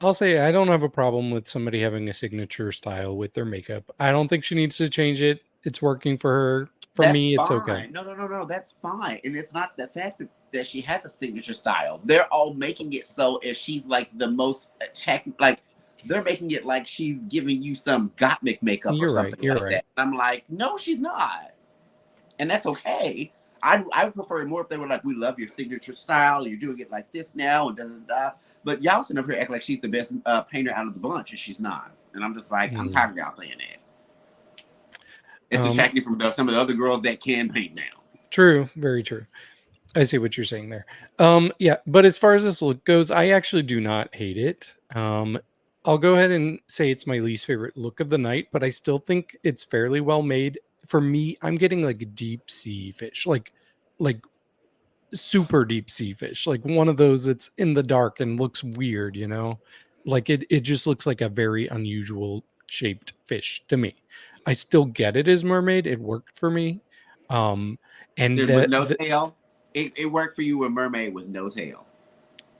I'll say I don't have a problem with somebody having a signature style with their makeup. I don't think she needs to change it. It's working for her. For me, it's okay. No. That's fine. And it's not the fact that she has a signature style. They're all making it so as she's like the most like they're making it like she's giving you some Gottmik makeup or something like that. And I'm like, no, she's not. And that's okay. I would prefer it more if they were like, we love your signature style. You're doing it like this now and da da da. But y'all sitting up here acting like she's the best painter out of the bunch, and she's not. And I'm just like, I'm tired of y'all saying that. It's detracting from some of the other girls that can paint now. True, very true. I see what you're saying there. Yeah, but as far as this look goes, I actually do not hate it. I'll go ahead and say it's my least favorite look of the night, but I still think it's fairly well made. For me, I'm getting like a deep sea fish, like super deep sea fish, like one of those that's in the dark and looks weird, like it just looks like a very unusual shaped fish to me. I still get it as mermaid. It worked for me. And With no tail, it worked for you with mermaid with no tail.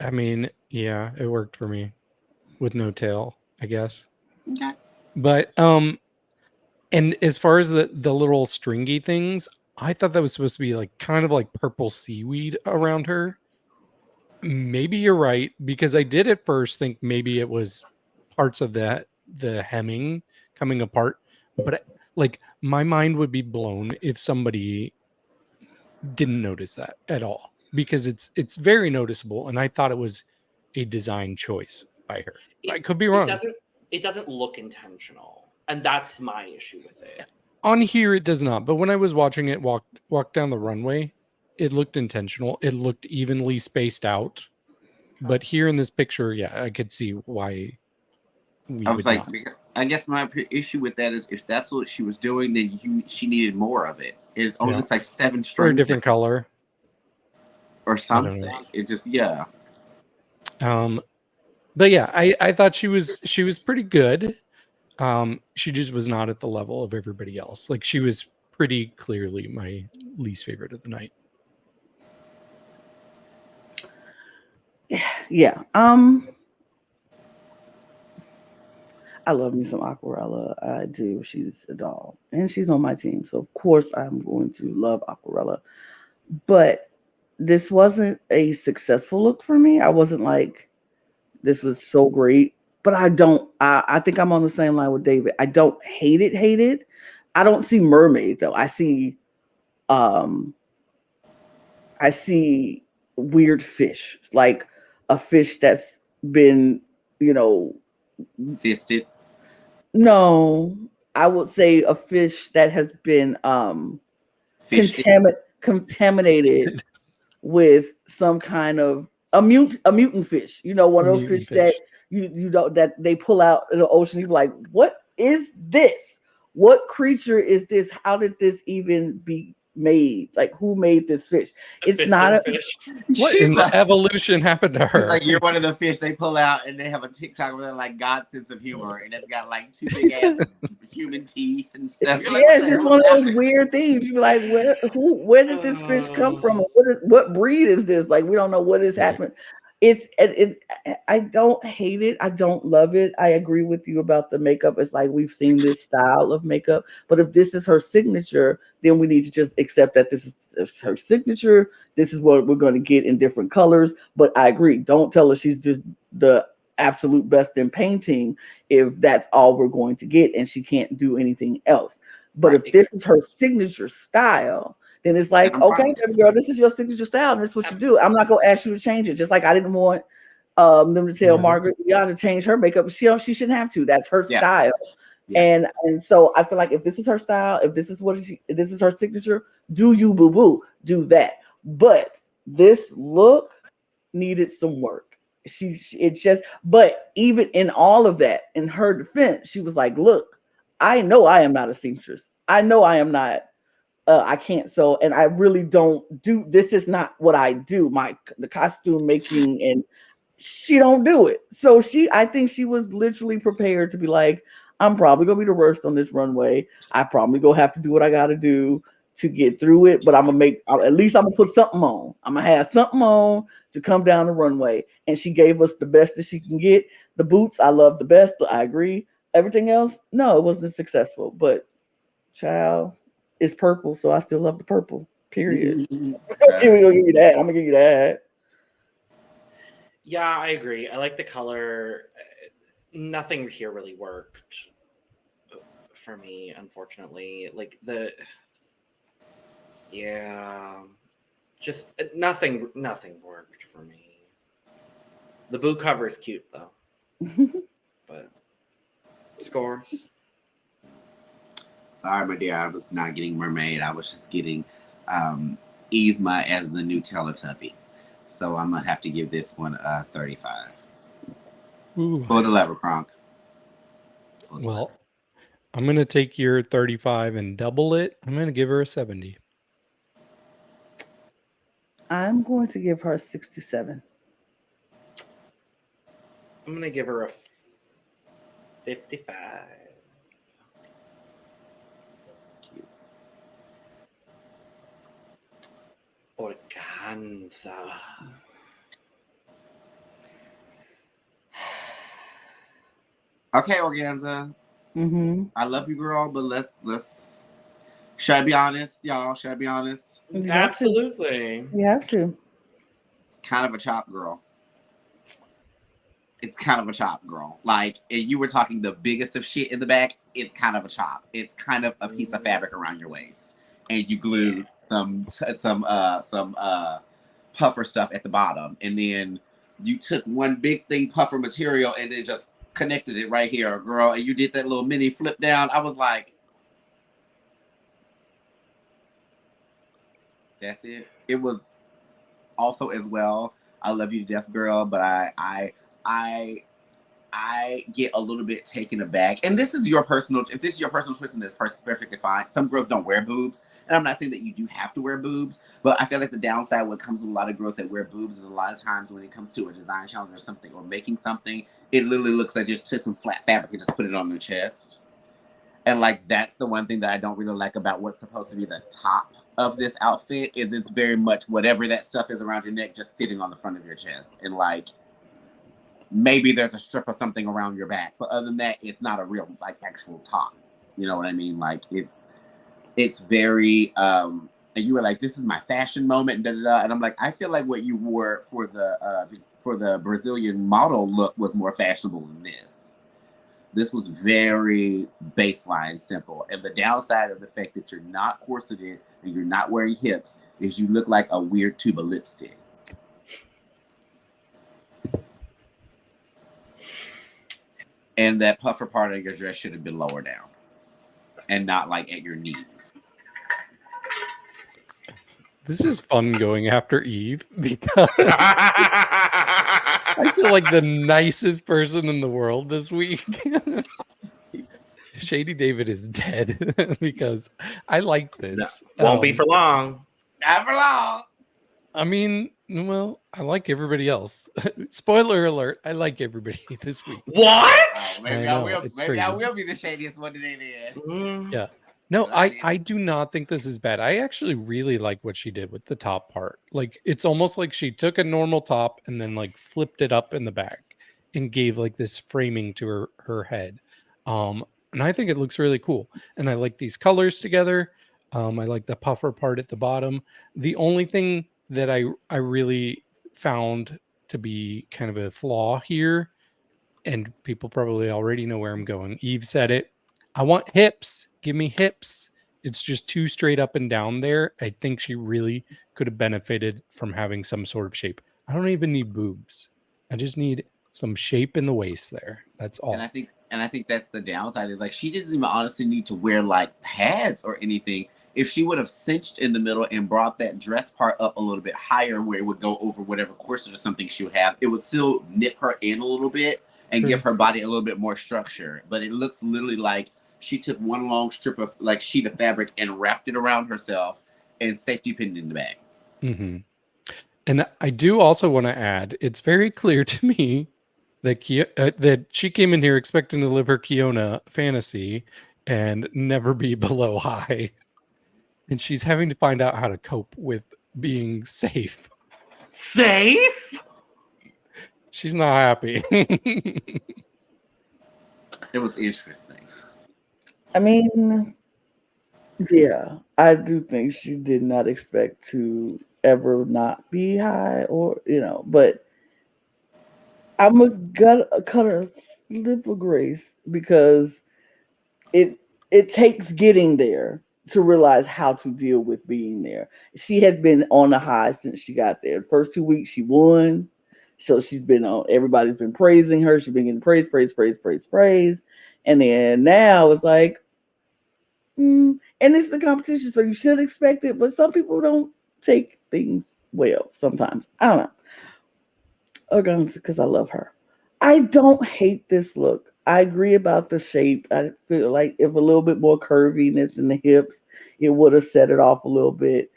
I mean, yeah, it worked for me with no tail, I guess. Okay. But and as far as the little stringy things, I thought that was supposed to be like kind of like purple seaweed around her. Maybe you're right, because I did at first think maybe it was parts of the hemming coming apart, but like my mind would be blown if somebody didn't notice that at all, because it's very noticeable, and I thought it was a design choice by her. I could be wrong. It doesn't look intentional, and that's my issue with it. On here it does not, but when I was watching it walk down the runway, it looked intentional. It looked evenly spaced out. But here in this picture, yeah, I could see why I was like, not. I guess my issue with that is if that's what she was doing, then she needed more of it. It only looks like 7 strings. Or a different color. Or something. It just, yeah. But yeah, I thought she was pretty good. She just was not at the level of everybody else. Like, she was pretty clearly my least favorite of the night. Yeah. I love me some Aquarela. I do. She's a doll. And she's on my team. So, of course, I'm going to love Aquarela. But this wasn't a successful look for me. I wasn't like, this was so great. But I think I'm on the same line with David. I don't hate it. I don't see mermaid, though. I see weird fish. Like a fish that's been, fisted. No, I would say a fish that has been contaminated with some kind of a mutant fish. One of those fish that you know that they pull out in the ocean. You're like, what is this? What creature is this? How did this even be made? Like, who made this fish? It's not a fish. What in the evolution happened to her? It's like you're one of the fish they pull out, and they have a TikTok where they're like God's sense of humor, and it's got like 2 big ass human teeth and stuff. Yeah, it's just one of those weird things. You're like, where did this fish come from? What breed is this? Like, we don't know what is happening. I don't hate it. I don't love it. I agree with you about the makeup. It's like we've seen this style of makeup, but if this is her signature, then we need to just accept that this is her signature. This is what we're going to get in different colors. But I agree. Don't tell her she's just the absolute best in painting if that's all we're going to get and she can't do anything else. But if this is her signature style, then it's like, okay, girl, this is your signature style, and this is what you do. I'm not gonna ask you to change it. Just like I didn't want them to tell Margaret to change her makeup. She shouldn't have to. That's her style. Yeah. And so I feel like if this is her style, if this is this is her signature, do you boo boo, do that. But this look needed some work. But even in all of that, in her defense, she was like, look, I know I am not a seamstress. I know I am not. I can't sew, and I really don't do. This is not what I do. The costume making, and she don't do it. So I think she was literally prepared to be like, I'm probably gonna be the worst on this runway. I probably gonna have to do what I gotta do to get through it, but at least I'm gonna put something on. I'm gonna have something on to come down the runway. And she gave us the best that she can get. The boots, I love the best. I agree. Everything else, no, it wasn't successful. But child, it's purple, so I still love the purple. Period. I'm gonna give you that. I'm gonna give you that. Yeah, I agree. I like the color. Nothing here really worked for me, unfortunately. Like just nothing worked for me. The boot cover is cute though, but scores. Sorry, my dear, I was not getting Mermaid. I was just getting Yzma as the new Teletubby. So I'm going to have to give this one a 35. Ooh. Pull the lever, Kronk. Well, I'm going to take your 35 and double it. I'm going to give her a 70. I'm going to give her a 67. I'm gonna give her a 55. Organzza. Okay, Organzza. Mm-hmm. I love you, girl, but let's. Should I be honest, y'all? Should I be honest? You have to. Absolutely. You have to. It's kind of a chop, girl. It's kind of a chop, girl. Like, and you were talking the biggest of shit in the back. It's kind of a chop. It's kind of a piece of fabric around your waist, and you glued some puffer stuff at the bottom, and then you took one big thing puffer material and then just connected it right here, girl. And you did that little mini flip down. I was like, that's it. It was also as well. I love you to death, girl, but I get a little bit taken aback. And this is your personal, if this is your personal choice, and that's perfectly fine. Some girls don't wear boobs. And I'm not saying that you do have to wear boobs, but I feel like the downside when it comes to a lot of girls that wear boobs is a lot of times when it comes to a design challenge or something, or making something, it literally looks like just took some flat fabric and just put it on their chest. And like, that's the one thing that I don't really like about what's supposed to be the top of this outfit, is it's very much whatever that stuff is around your neck just sitting on the front of your chest. And like, maybe there's a strip or something around your back, but other than that, it's not a real like actual top. You know what I mean? Like, it's very and you were like, this is my fashion moment, da, da, da. And I'm like, I feel like what you wore for the Brazilian model look was more fashionable than this. This was very baseline simple. And the downside of the fact that you're not corseted and you're not wearing hips is you look like a weird tube of lipstick. And that puffer part of your dress should have been lower down and not like at your knees. This is fun going after Eve because I feel like the nicest person in the world this week. Shady David is dead because I like this. Won't be for long. Not for long. I mean, well, I like everybody else. Spoiler alert, I like everybody this week. What? Oh, maybe I I know, will. it's Maybe I crazy. will be the shadiest one today. Then. Yeah. No, I do not think this is bad. I actually really like what she did with the top part. Like, it's almost like she took a normal top and then like flipped it up in the back and gave like this framing to her head. And I think it looks really cool. And I like these colors together. I like the puffer part at the bottom. The only thing that I really found to be kind of a flaw here, and people probably already know where I'm going. Eve said it. I want hips. Give me hips. It's just too straight up and down there. I think she really could have benefited from having some sort of shape. I don't even need boobs. I just need some shape in the waist there. That's all. And I think that's the downside, is like, she doesn't even honestly need to wear like pads or anything. If she would have cinched in the middle and brought that dress part up a little bit higher where it would go over whatever corset or something she would have, it would still nip her in a little bit and give her body a little bit more structure. But it looks literally like she took one long strip of like sheet of fabric and wrapped it around herself and safety pinned in the back. Mm-hmm. And I do also want to add, it's very clear to me that that she came in here expecting to live her Kiona fantasy and never be below high. And she's having to find out how to cope with being safe. Safe? She's not happy. It was interesting. I mean, yeah, I do think she did not expect to ever not be high, or but I'm a cut her slip of grace because it takes getting there to realize how to deal with being there. She has been on the high since she got there. The first 2 weeks she won. So she's been on, everybody's been praising her. She's been getting praise. And then now it's like, and it's the competition, so you should expect it. But some people don't take things well sometimes. I don't know. Organzza, because I love her. I don't hate this look. I agree about the shape. I feel like if a little bit more curviness in the hips, it would have set it off a little bit.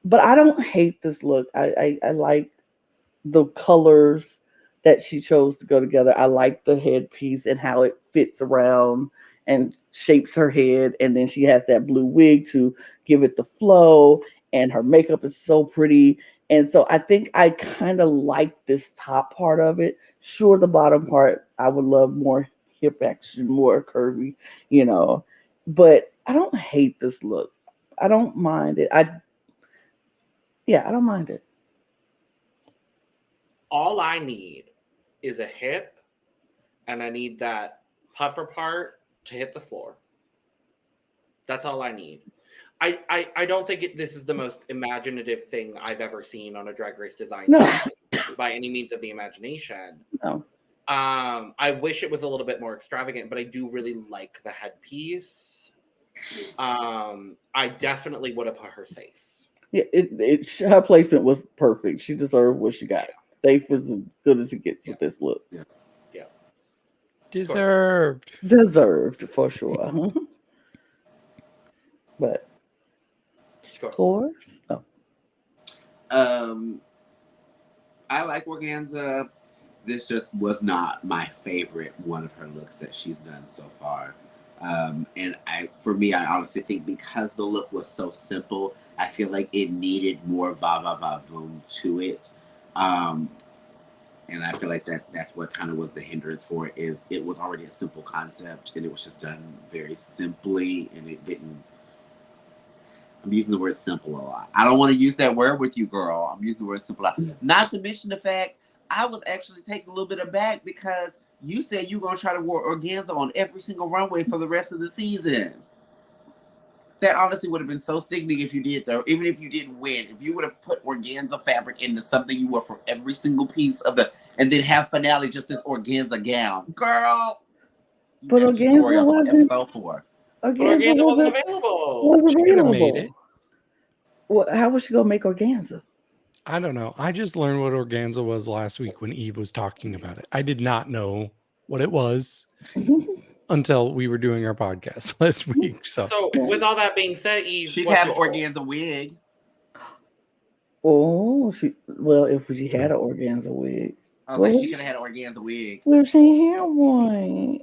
but I don't hate this look. I like the colors that she chose to go together. I like the headpiece and how it fits around and shapes her head. And then she has that blue wig to give it the flow. And her makeup is so pretty. And so I think I kind of like this top part of it. Sure, the bottom part, I would love more hip action, more curvy, you know. But I don't hate this look. I don't mind it. I don't mind it. All I need is a hip, and I need that puffer part to hit the floor. That's all I need. I don't think this is the most imaginative thing I've ever seen on a Drag Race design No. by any means of the imagination. No. I wish it was a little bit more extravagant, but I do really like the headpiece. I definitely would have put her safe. Yeah, her placement was perfect. She deserved what she got. Safe was as good as it gets with this look. Yeah. Deserved. Deserved for sure. But scores? Oh. I like Organzza. This just was not my favorite one of her looks that she's done so far. And for me, I honestly think because the look was so simple, I feel like it needed more va va va voom to it. And I feel like that's what kind of was the hindrance for it, is it was already a simple concept and it was just done very simply, and it didn't. I'm using the word simple a lot. I don't want to use that word with you, girl. I'm using the word simple a lot. Not to mention the fact I was actually taking a little bit aback because you said you were going to try to wear organza on every single runway for the rest of the season. That honestly would have been so sickening if you did, though. Even if you didn't win, if you would have put organza fabric into something you wore for every single piece of the, and then have finale just this organza gown, girl. But organza wasn't. Episode 4. Organza wasn't available. Wasn't She could have available. made it. Well, how was she gonna make organza? I don't know. I just learned what organza was last week when Eve was talking about it. I did not know what it was until we were doing our podcast last week. So with all that being said, Eve, she'd have an organza wig. Oh, if she had an organza wig. I was like, she could have had an organza wig. Well, she had one.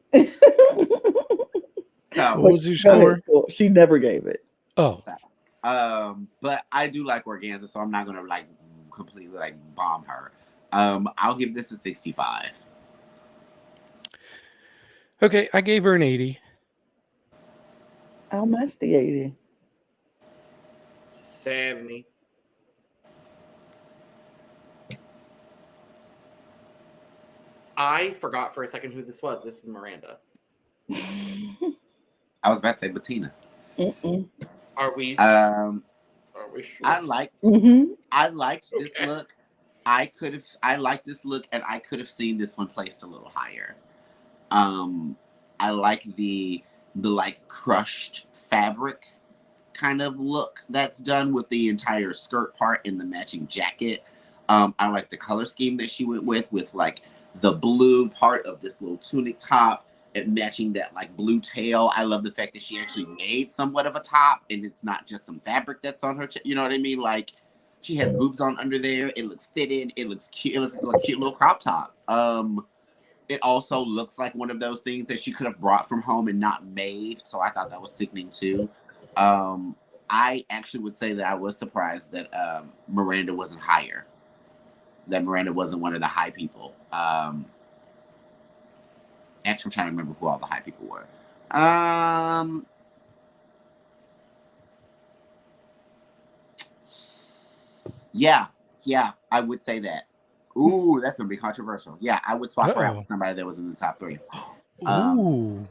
What was your score? She never gave it. Oh. But I do like organza, so I'm not gonna completely bomb her. I'll give this a 65. Okay, I gave her an 80. How much the 80? 70. I forgot for a second who this was. This is Miranda. I was about to say Betina. Are we? Are we sure? I liked this look. I like this look, and I could have seen this one placed a little higher. I like the crushed fabric kind of look that's done with the entire skirt part and the matching jacket. I like the color scheme that she went with the blue part of this little tunic top and matching that blue tail. I love the fact that she actually made somewhat of a top and it's not just some fabric that's on her. You know what I mean? She has boobs on under there. It looks fitted. It looks cute. It looks like a cute little crop top. It also looks like one of those things that she could have brought from home and not made. So I thought that was sickening too. I actually would say that I was surprised that Miranda wasn't higher. That Miranda wasn't one of the high people. Actually, I'm trying to remember who all the high people were. Yeah, I would say that. Ooh, that's gonna be controversial. Yeah, I would swap her out with somebody that was in the top 3. Ooh.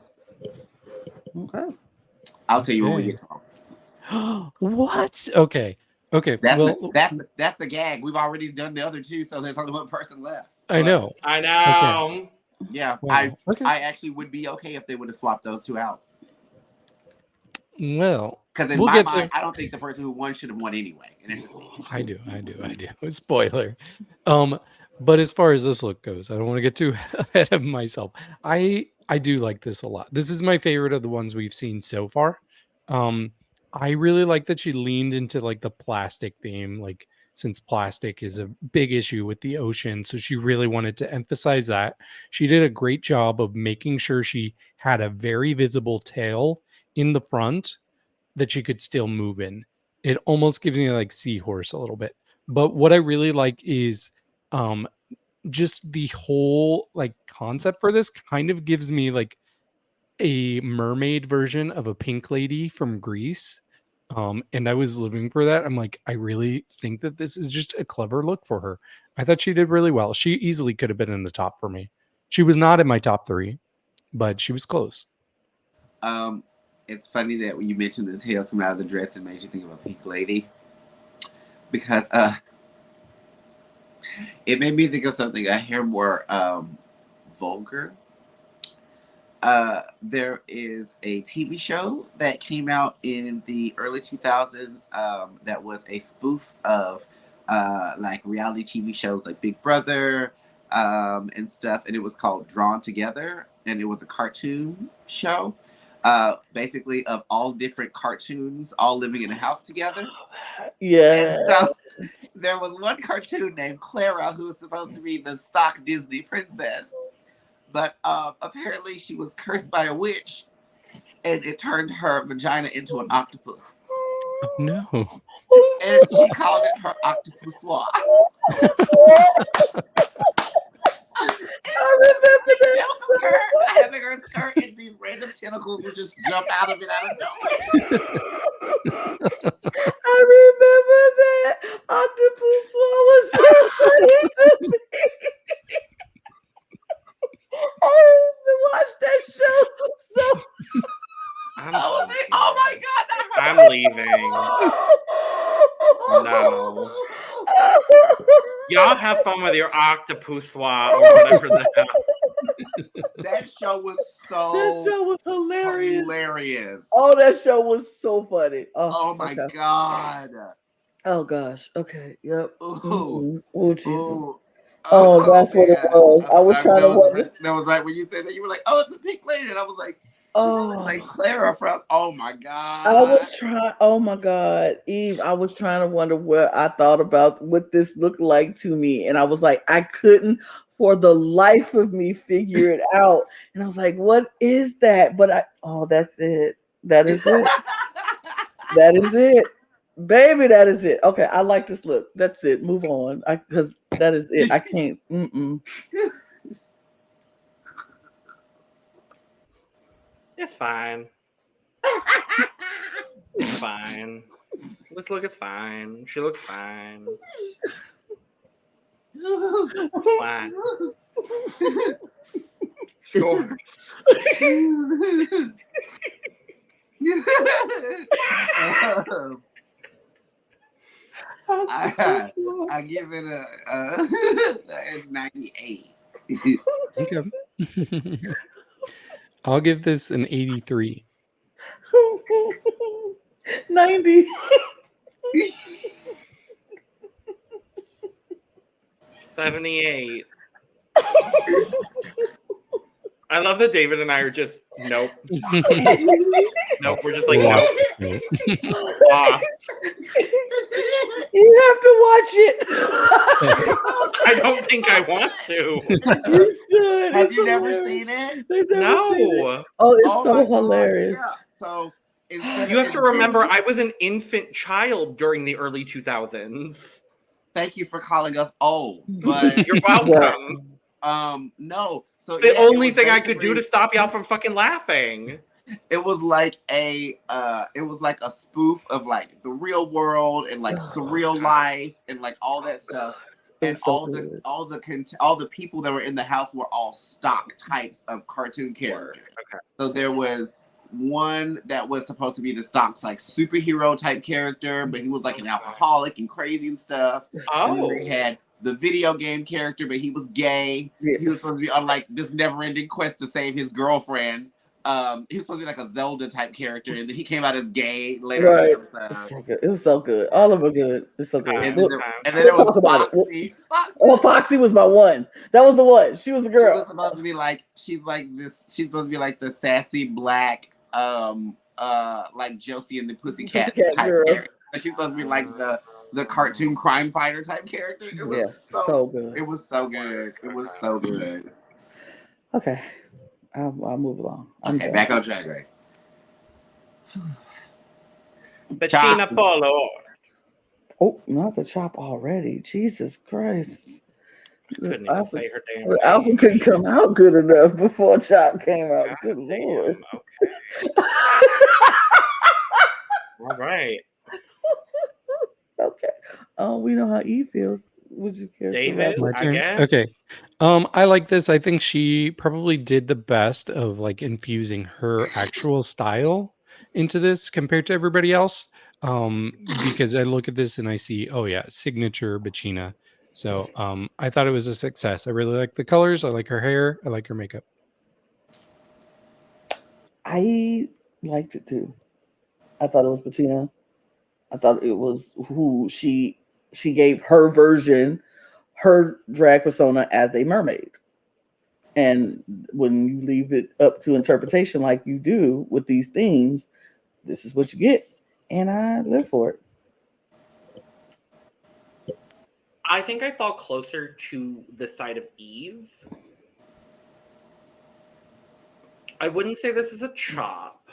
Okay. I'll tell you when we get to them. What? Okay. That's the gag. We've already done the other 2, so there's only one person left. I know. Okay. Yeah, wow. I actually would be okay if they would have swapped those 2 out. Well, because in my mind, I don't think the person who won should have won anyway. And it's just me. I do. Spoiler. But as far as this look goes, I don't want to get too ahead of myself. I do like this a lot. This is my favorite of the ones we've seen so far. I really like that she leaned into like the plastic theme, like since plastic is a big issue with the ocean. So she really wanted to emphasize that. She did a great job of making sure she had a very visible tail in the front that she could still move in. It almost gives me like seahorse a little bit. But what I really like is um just the whole like concept for this kind of gives me like a mermaid version of a pink lady from Greece. And I was living for that. I'm like, I really think that this is just a clever look for her. I thought she did really well. She easily could have been in the top for me. She was not in my top 3, but she was close. It's funny that when you mentioned the tails coming out of the dress, it made you think of a pink lady. Because it made me think of something a hair more vulgar. There is a TV show that came out in the early 2000s that was a spoof of like reality TV shows like Big Brother and stuff, and it was called Drawn Together, and it was a cartoon show basically of all different cartoons all living in a house together. Yeah. And so there was one cartoon named Clara who was supposed to be the stock Disney princess. But apparently she was cursed by a witch, and it turned her vagina into an octopus. Oh, no. And she called it her octopussoir. I remember that. Having her skirt and these random tentacles would just jump out of it out of nowhere. I remember that. Octopussoir was so funny to me. I used to watch that show. So I was like, oh my God. I'm leaving. No. Y'all have fun with your octopussoir or whatever the hell. That show was so that show was hilarious. Oh, that show was so funny. Oh my God. Oh gosh. Okay. Yep. Ooh. Oh Jesus. Ooh. Oh, that's what it was. I was trying to wonder. That was right when you said that. You were like, "Oh, it's a pink lady," and I was like, "Oh, it's like Clara from." Oh my God! I was trying. Oh my God, Eve! I was trying to wonder what I thought about what this looked like to me, and I was like, I couldn't for the life of me figure it out. And I was like, "What is that?" But that's it. That is it. That is it. Baby, that is it. Okay, I like this look. That's it. Move on. Because that is it. I can't. It's fine. It's fine. This look is fine. She looks fine. It's fine. Sure. I give it a 98. Okay. I'll give this an 83. 90. 78. I love that David and I are just nope. Nope, we're just like nope. Off. You have to watch it. I don't think I want to. You should. Have you never seen it? No. Seen it. Oh, it's so hilarious. Yeah. So you have to remember, I was an infant child during the early 2000s. Thank you for calling us old, but you're welcome. No. So the only thing I could do to stop y'all from fucking laughing. It was like a spoof of like the real world and like surreal life and like all that stuff. And all the people that were in the house were all stock types of cartoon characters. Okay. So there was one that was supposed to be the stock's like superhero type character, but he was like an alcoholic and crazy and stuff. Oh. And then they had the video game character, but he was gay. Yes. He was supposed to be on like this never-ending quest to save his girlfriend. He was supposed to be like a Zelda type character, and then he came out as gay later in the episode. It was so good. All of them are good. It's so good. And then there was Foxy. Oh, Foxy was my one. That was the one. She was the girl. She was supposed to be like she's supposed to be like the sassy black like Josie and the Pussycats Pussycat type Girl. character. She's supposed to be like the cartoon crime fighter type character. It was so good. It was so good. It was so good. Okay, I'll move along. I'm Okay, done. back on Drag Race. Betina Polaroid. Oh, not the chop already. Jesus Christ. Couldn't even say her damn The album couldn't come out good enough before Chop came out. God Good damn, Lord. Okay. All right. Okay. We know how Eve feels. Would you care? David, My I turn? guess. Okay. I like this. I think she probably did the best of like infusing her actual style into this compared to everybody else. Because I look at this and I see, oh yeah, signature Betina. So I thought it was a success. I really like the colors. I like her hair. I like her makeup. I liked it too. I thought it was Betina. I thought it was who she gave her version, her drag persona as a mermaid. And when you leave it up to interpretation like you do with these themes, this is what you get. And I live for it. I think I fall closer to the side of Eve. I wouldn't say this is a chop,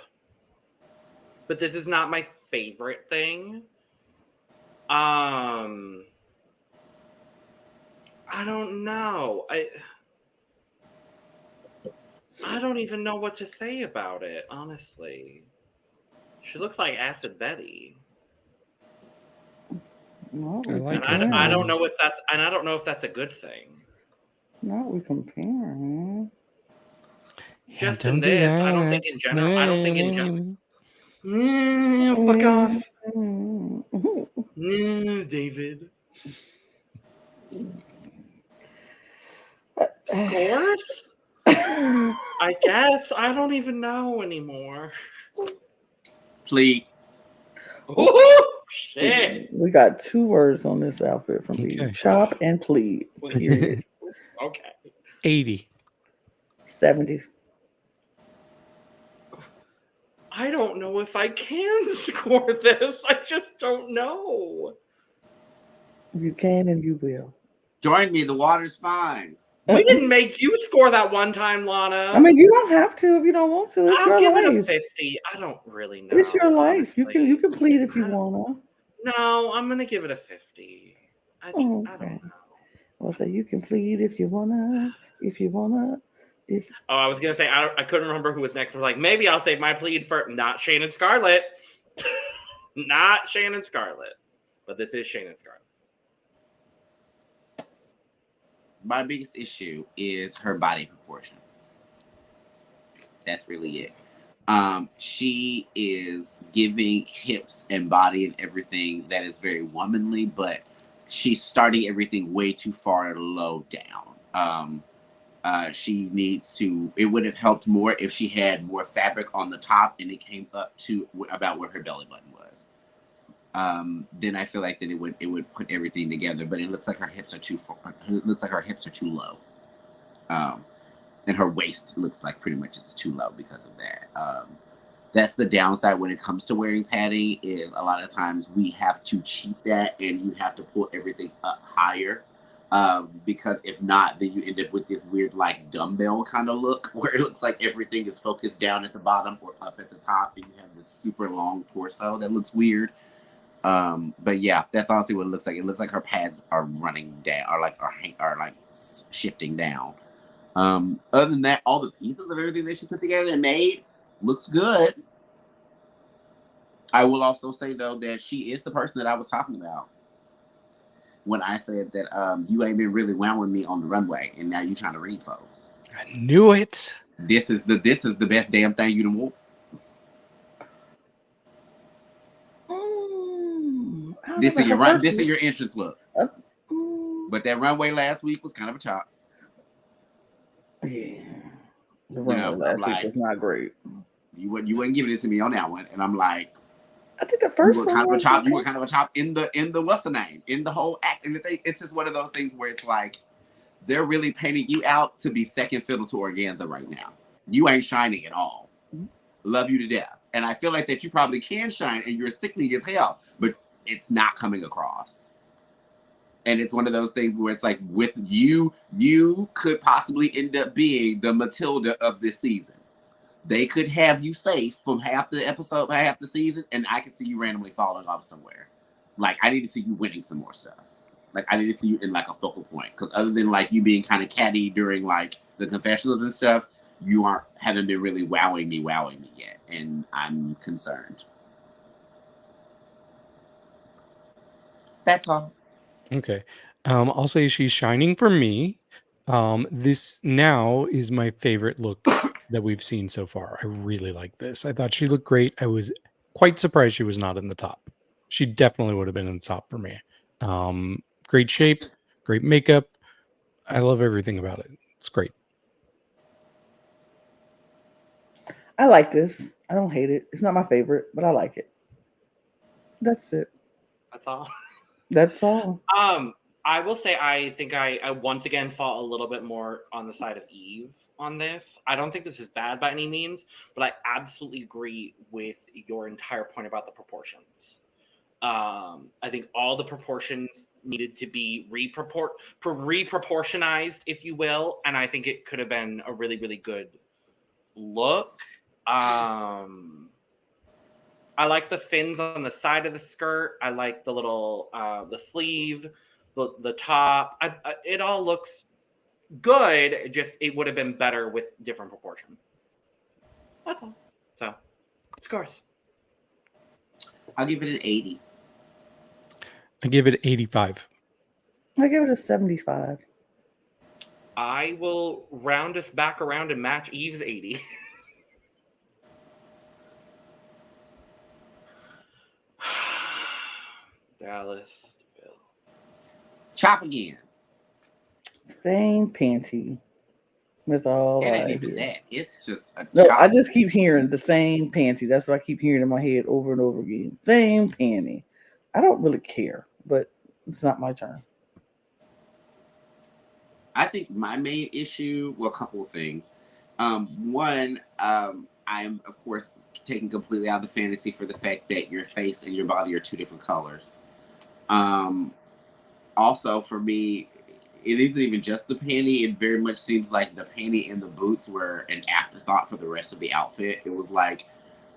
but this is not my favorite thing. I don't know. I don't even know what to say about it, honestly. She looks like Acid Betty. No, I like comparing. I don't know if that's, and I don't know if that's a good thing. No, we comparing. Just don't in do this, that. I don't think in general. I don't think in general. Fuck off. No, David. Scores? I guess. I don't even know anymore. Please. Ooh, shit. We got 2 words on this outfit from Okay. Eve. Chop and plead. Period. Okay. 80. 70. I don't know if I can score this. I just don't know. You can and you will. Join me. The water's fine. We didn't make you score that one time, Lana. I mean, you don't have to if you don't want to. It's I'll your give life. it a 50. I don't really know. It's your life. Honestly. You can plead if you wanna. No, I'm gonna give it a 50. I don't know. I'll say you can plead if you wanna. Oh, I was gonna say I couldn't remember who was next. I was like, maybe I'll save my plead for not Shannon Skarllet. Not Shannon Skarllet. But this is Shannon Skarllet. My biggest issue is her body proportion. That's really it. She is giving hips and body and everything that is very womanly, but she's starting everything way too far low down. She needs to, it would have helped more if she had more fabric on the top and it came up to about where her belly button was. Then I feel like that it would put everything together, but it looks like her hips are too low. And her waist looks like pretty much it's too low because of that. That's the downside when it comes to wearing padding, is a lot of times we have to cheat that and you have to pull everything up higher. Because if not, then you end up with this weird like dumbbell kind of look where it looks like everything is focused down at the bottom or up at the top, and you have this super long torso that looks weird. But yeah, that's honestly what it looks like. It looks like her pads are running down, or like shifting down. Other than that, all the pieces of everything that she put together and made looks good. I will also say though that she is the person that I was talking about when I said that you ain't been really wowing me on the runway, and now you trying to read folks. I knew it. This is the best damn thing you done wore. This is your entrance look. But that runway last week was kind of a chop. Yeah, the runway last week was not great. You wouldn't giving it to me on that one, and I'm like, I think the first one kind of a chop. You were kind of a chop in the what's the name, in the whole act. And the thing, it's just one of those things where it's like they're really painting you out to be second fiddle to Organzza right now. You ain't shining at all. Love you to death, And I feel like that you probably can shine and you're stickly as hell, but it's not coming across. And it's one of those things where it's like with you could possibly end up being the Matilda of this season. They could have you safe from half the episode, half the season, and I could see you randomly falling off somewhere. Like, I need to see you winning some more stuff. Like, I need to see you in, like, a focal point. Because other than, like, you being kind of catty during, like, the confessionals and stuff, you haven't been really wowing me yet. And I'm concerned. That's all. Okay. I'll say she's shining for me. This now is my favorite look that we've seen so far. I really like this. I thought she looked great. I was quite surprised she was not in the top. She definitely would have been in the top for me. Great shape, great makeup. I love everything about it. It's great. I like this. I don't hate it. It's not my favorite, but I like it. That's it. That's all. That's all. I will say I think I once again fall a little bit more on the side of Eve on this. I don't think this is bad by any means, but I absolutely agree with your entire point about the proportions. I think all the proportions needed to be reproportionized, if you will, and I think it could have been a really, really good look. I like the fins on the side of the skirt. I like the little the sleeve, the top. It all looks good. Just it would have been better with different proportion. That's all. So, scores. I'll give it an 80. I give it 85. I give it a 75. I will round us back around and match Eve's 80. Dallas. Chop again. Same panty. That's all It I ain't even hear. that. It's just a No, chop. I just keep hearing the same panty. That's what I keep hearing in my head over and over again. Same panty. I don't really care, but it's not my turn. I think my main issue, well, a couple of things. One, I'm, of course, taking completely out of the fantasy for the fact that your face and your body are two different colors. Also, for me, it isn't even just the panty. It very much seems like the panty and the boots were an afterthought for the rest of the outfit. It was like,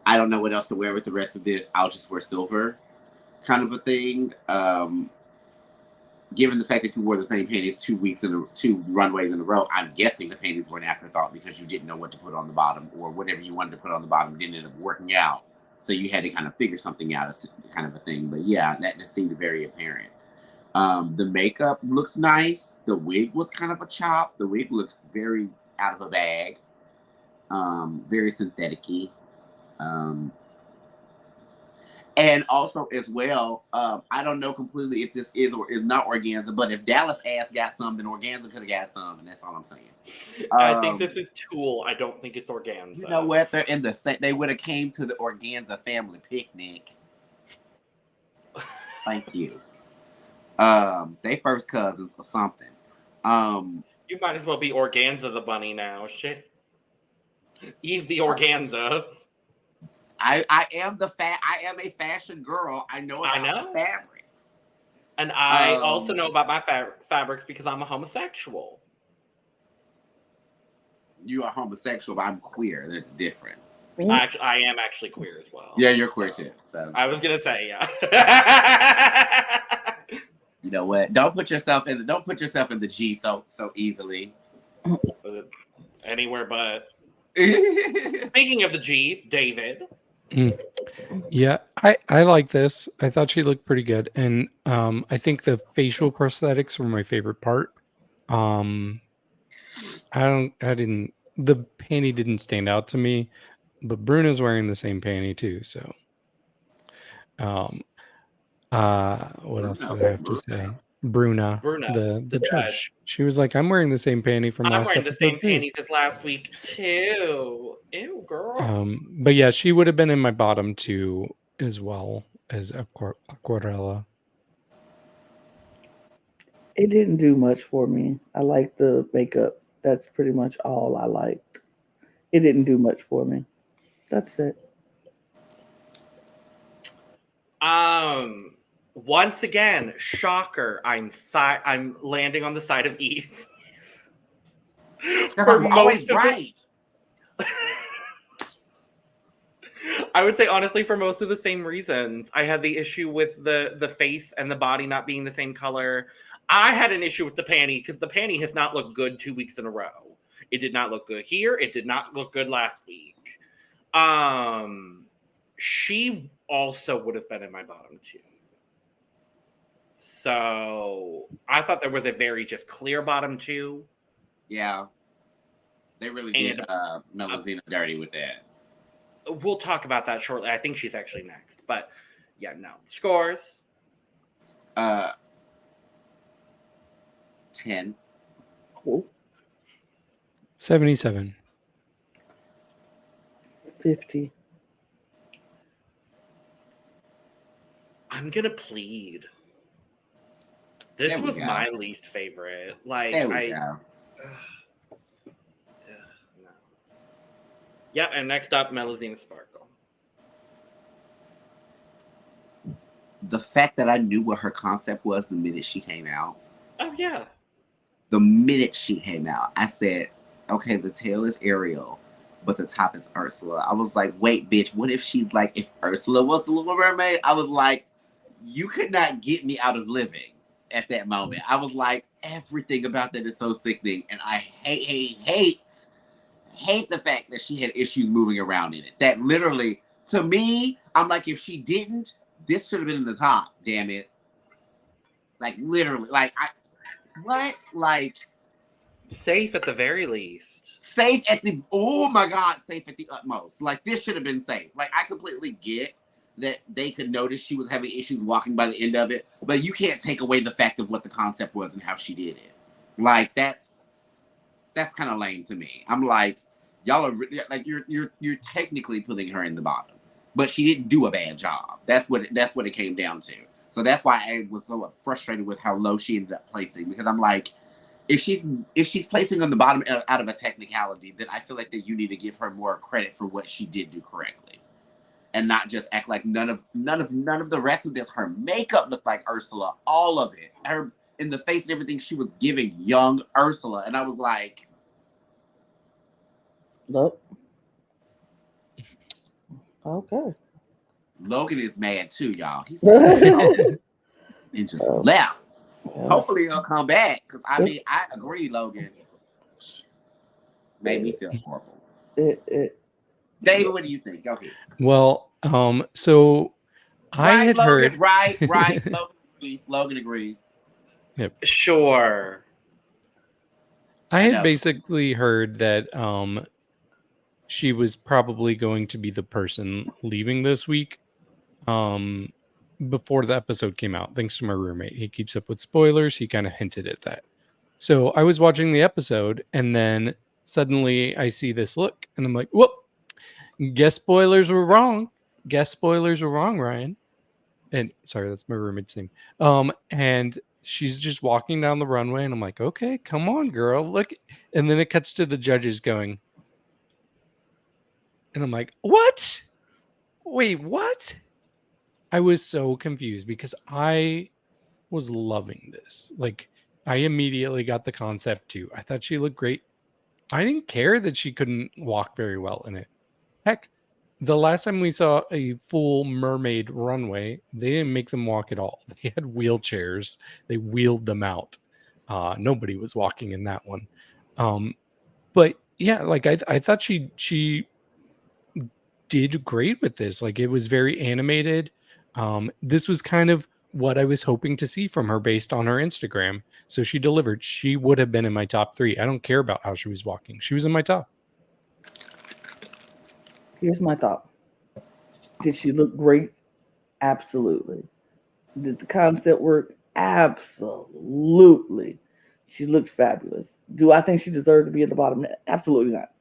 I don't know what else to wear with the rest of this. I'll just wear silver kind of a thing. Given the fact that you wore the same panties 2 runways in a row, I'm guessing the panties were an afterthought because you didn't know what to put on the bottom, or whatever you wanted to put on the bottom didn't end up working out. So you had to kind of figure something out, kind of a thing. But yeah, that just seemed very apparent. The makeup looks nice. The wig was kind of a chop. The wig looked very out of a bag. Very synthetic-y. And also, as well, I don't know completely if this is or is not Organzza, but if Dallas ass got some, then Organzza could have got some, and that's all I'm saying. I think this is Tool. I don't think it's Organzza. You know what? They're in the same. They would have came to the Organzza family picnic. Thank you. They first cousins or something. You might as well be Organzza the bunny now. Shit. Eve the Organzza. I am a fashion girl. I know about fabrics. And I also know about my fabrics because I'm a homosexual. You are homosexual, but I'm queer. There's a difference. I am actually queer as well. Yeah, you're queer too. So I was gonna say, yeah. You know what? Don't put yourself in the G so easily. Anywhere but. Speaking of the G, David. Yeah, I like this. I thought she looked pretty good, and I think the facial prosthetics were my favorite part. The panty didn't stand out to me, but Bruna's wearing the same panty too. So, what else did I have to say? Bruna, the judge. She was like, "I'm wearing the same panty from last episode. I'm wearing the same panties as last week too." Ew, girl. But yeah, she would have been in my bottom two as well as Aquarela. It didn't do much for me. I liked the makeup. That's pretty much all I liked. It didn't do much for me. That's it. Once again, shocker. I'm landing on the side of Eve. I'm always right. I would say honestly, for most of the same reasons. I had the issue with the face and the body not being the same color. I had an issue with the panty because the panty has not looked good 2 weeks in a row. It did not look good here. It did not look good last week. She also would have been in my bottom 2. So I thought there was a very just clear bottom 2. Yeah. They really did Melusine dirty with that. We'll talk about that shortly. I think she's actually next. But yeah, no. Scores. 10. Cool. 77. 50. I'm gonna plead. This was my least favorite. Like there we go. No. Yep, and next up, Melusine Sparkle. The fact that I knew what her concept was the minute she came out. Oh yeah. The minute she came out, I said, okay, the tail is Ariel, but the top is Ursula. I was like, wait, bitch, what if she's like, if Ursula was the Little Mermaid? I was like, you could not get me out of living at that moment. I was like, everything about that is so sickening. And I hate the fact that she had issues moving around in it. That literally, to me, I'm like, if she didn't, this should have been in the top, damn it. Like, literally, like, what? Like, safe at the very least. Safe at the, oh my God, safe at the utmost. Like, this should have been safe. Like, I completely get that they could notice she was having issues walking by the end of it, but you can't take away the fact of what the concept was and how she did it. Like, that's kind of lame to me. I'm like, y'all are, like, you're technically putting her in the bottom, but she didn't do a bad job. That's what it came down to. So that's why I was so frustrated with how low she ended up placing, because I'm like, if she's placing on the bottom out of a technicality, then I feel like that you need to give her more credit for what she did do correctly, and not just act like none of the rest of this. Her makeup looked like Ursula, all of it. Her in the face and everything, she was giving young Ursula, and I was like, nope. Okay. Logan is mad too, y'all. He's and just left. Yeah. Hopefully he'll come back, because I mean, I agree, Logan. Jesus. Made me feel horrible. David, what do you think? Go ahead. Well, so I had Logan, heard. Right. Logan agrees. Yep. Sure. I had basically heard that she was probably going to be the person leaving this week. Before the episode came out, thanks to my roommate. He keeps up with spoilers. He kind of hinted at that. So I was watching the episode, and then suddenly I see this look, and I'm like, whoop, guess spoilers were wrong. Ryan. And sorry, that's my roommate's name. And she's just walking down the runway, and I'm like, okay, come on, girl, look. And then it cuts to the judges going, and I'm like, what? Wait, what? I was so confused because I was loving this. Like, I immediately got the concept too. I thought she looked great. I didn't care that she couldn't walk very well in it. Heck, the last time we saw a full mermaid runway, they didn't make them walk at all. They had wheelchairs. They wheeled them out. Nobody was walking in that one. But yeah, like I thought she did great with this. Like, it was very animated. This was kind of what I was hoping to see from her based on her Instagram. So she delivered. She would have been in my top 3. I don't care about how she was walking. She was in my top. Here's my thought. Did she look great? Absolutely. Did the concept work? Absolutely. She looked fabulous. Do I think she deserved to be at the bottom? Absolutely not.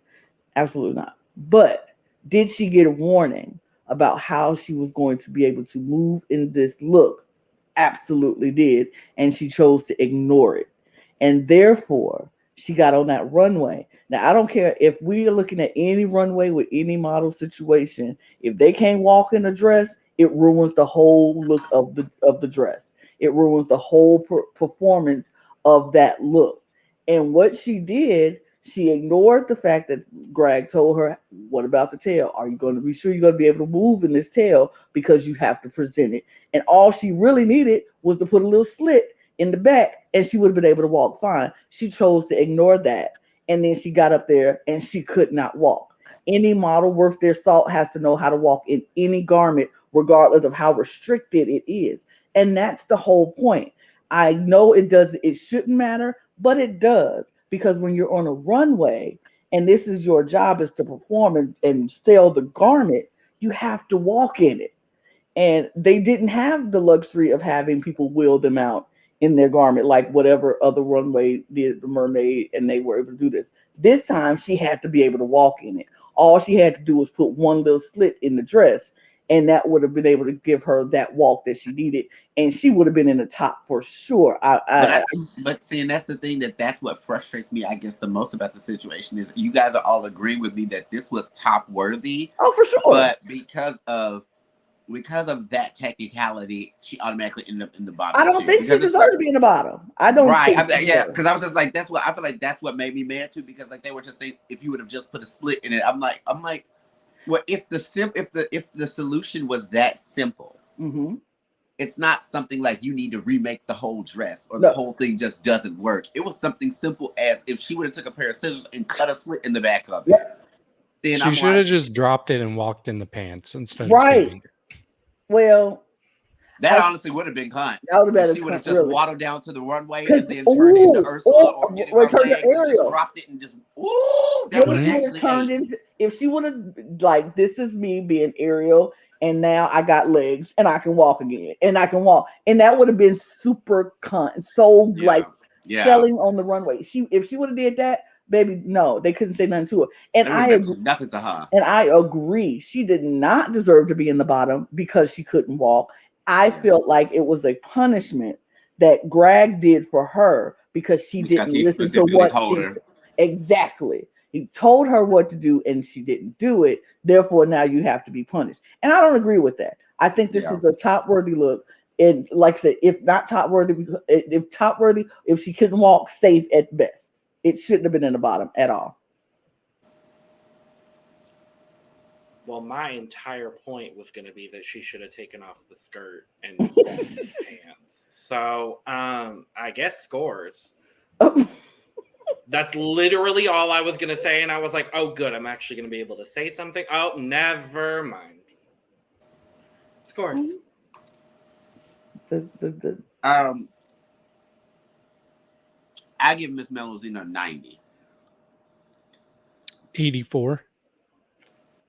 Absolutely not. But did she get a warning about how she was going to be able to move in this look? Absolutely did. And she chose to ignore it. And therefore, she got on that runway. Now, I don't care if we are looking at any runway with any model situation. If they can't walk in a dress, it ruins the whole look of the dress. It ruins the whole performance of that look. And what she did, she ignored the fact that Greg told her, "What about the tail? Are you going to be sure you're going to be able to move in this tail because you have to present it?" And all she really needed was to put a little slit in the back, and she would have been able to walk fine. She chose to ignore that, and then she got up there and she could not walk. Any model worth their salt has to know how to walk in any garment, regardless of how restricted it is. And that's the whole point. I know it shouldn't matter, but it does. Because when you're on a runway and this is your job is to perform and sell the garment, you have to walk in it. And they didn't have the luxury of having people wheel them out in their garment like whatever other runway did the Mermaid, and they were able to do this. This time she had to be able to walk in it. All she had to do was put one little slit in the dress, and that would have been able to give her that walk that she needed, and she would have been in the top for sure. But seeing that's the thing that's what frustrates me, I guess, the most about the situation is you guys are all agreeing with me that this was top worthy. Oh, for sure. But because of that technicality, she automatically ended up in the bottom. I don't think she deserved to be in the bottom. I don't. Right? Because I was just like, I feel like that's what made me mad too. Because like they were just saying, if you would have just put a split in it, I'm like, well, if the solution was that simple, mm-hmm. It's not something like you need to remake the whole dress or the whole thing just doesn't work. It was something simple as if she would have took a pair of scissors and cut a slit in the back of it. Then she should have just dropped it and walked in the pants instead of saving it. Well, that honestly would have been cunt. That would have been. She would have just waddled down to the runway and then turned into Ursula or getting her legs and just dropped it and just that would have actually turned into. If she would have like, this is me being Ariel, and now I got legs and I can walk again, and I can walk, and that would have been super cunt. So selling on the runway. If she would have did that. Baby, no, they couldn't say nothing to her. And I agree, nothing to her. And I agree. She did not deserve to be in the bottom because she couldn't walk. I felt like it was a punishment that Greg did for her because she didn't listen to what she said. Exactly. He told her what to do and she didn't do it. Therefore, now you have to be punished. And I don't agree with that. I think this is a top worthy look. And like I said, if not top worthy, if she couldn't walk, safe at best. It shouldn't have been in the bottom at all. Well, my entire point was going to be that she should have taken off the skirt and the pants. So, I guess scores. That's literally all I was going to say. And I was like, oh, good. I'm actually going to be able to say something. Oh, never mind. Scores. I give Miss Melusine a 90. 84.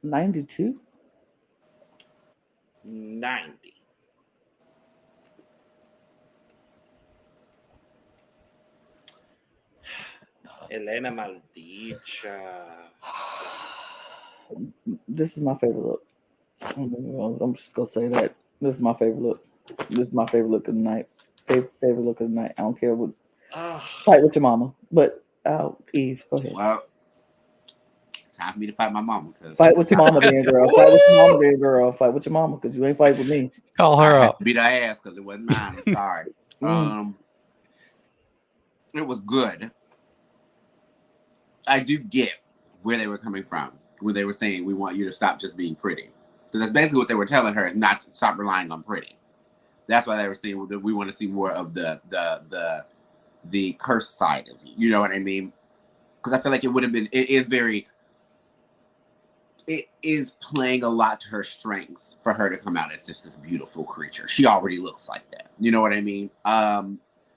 92. 90. Hellena Maldita. This is my favorite look. I'm just gonna say that. This is my favorite look. This is my favorite look of the night. Favorite look of the night. I don't care what. Fight with your mama, but Eve, go ahead. Well, time for me to fight my mama. Fight with your mama, then, girl. Fight with your mama, then, girl. Fight with your mama, because you ain't fight with me. Call her up. Beat her ass because it wasn't mine. I'm sorry. It was good. I do get where they were coming from, where they were saying we want you to stop just being pretty, because that's basically what they were telling her, is not to stop relying on pretty. That's why they were saying we want to see more of the curse side of you. You know what I mean? Because I feel like it is playing a lot to her strengths for her to come out as just this beautiful creature. She already looks like that. You know what I mean?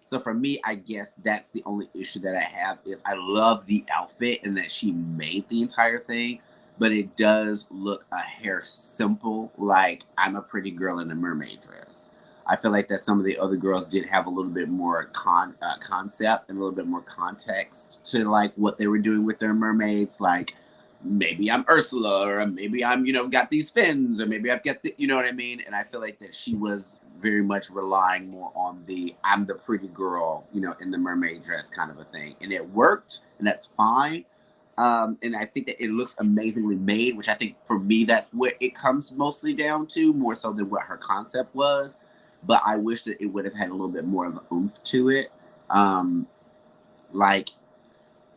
So for me, I guess that's the only issue that I have is I love the outfit and that she made the entire thing, but it does look a hair simple, like I'm a pretty girl in a mermaid dress. I feel like that some of the other girls did have a little bit more concept and a little bit more context to like what they were doing with their mermaids. Like maybe I'm Ursula, or maybe I'm, got these fins, or maybe I've got you know what I mean? And I feel like that she was very much relying more on I'm the pretty girl, in the mermaid dress kind of a thing. And it worked, and that's fine. And I think that it looks amazingly made, which I think for me, that's what it comes mostly down to, more so than what her concept was. But I wish that it would have had a little bit more of an oomph to it. Like,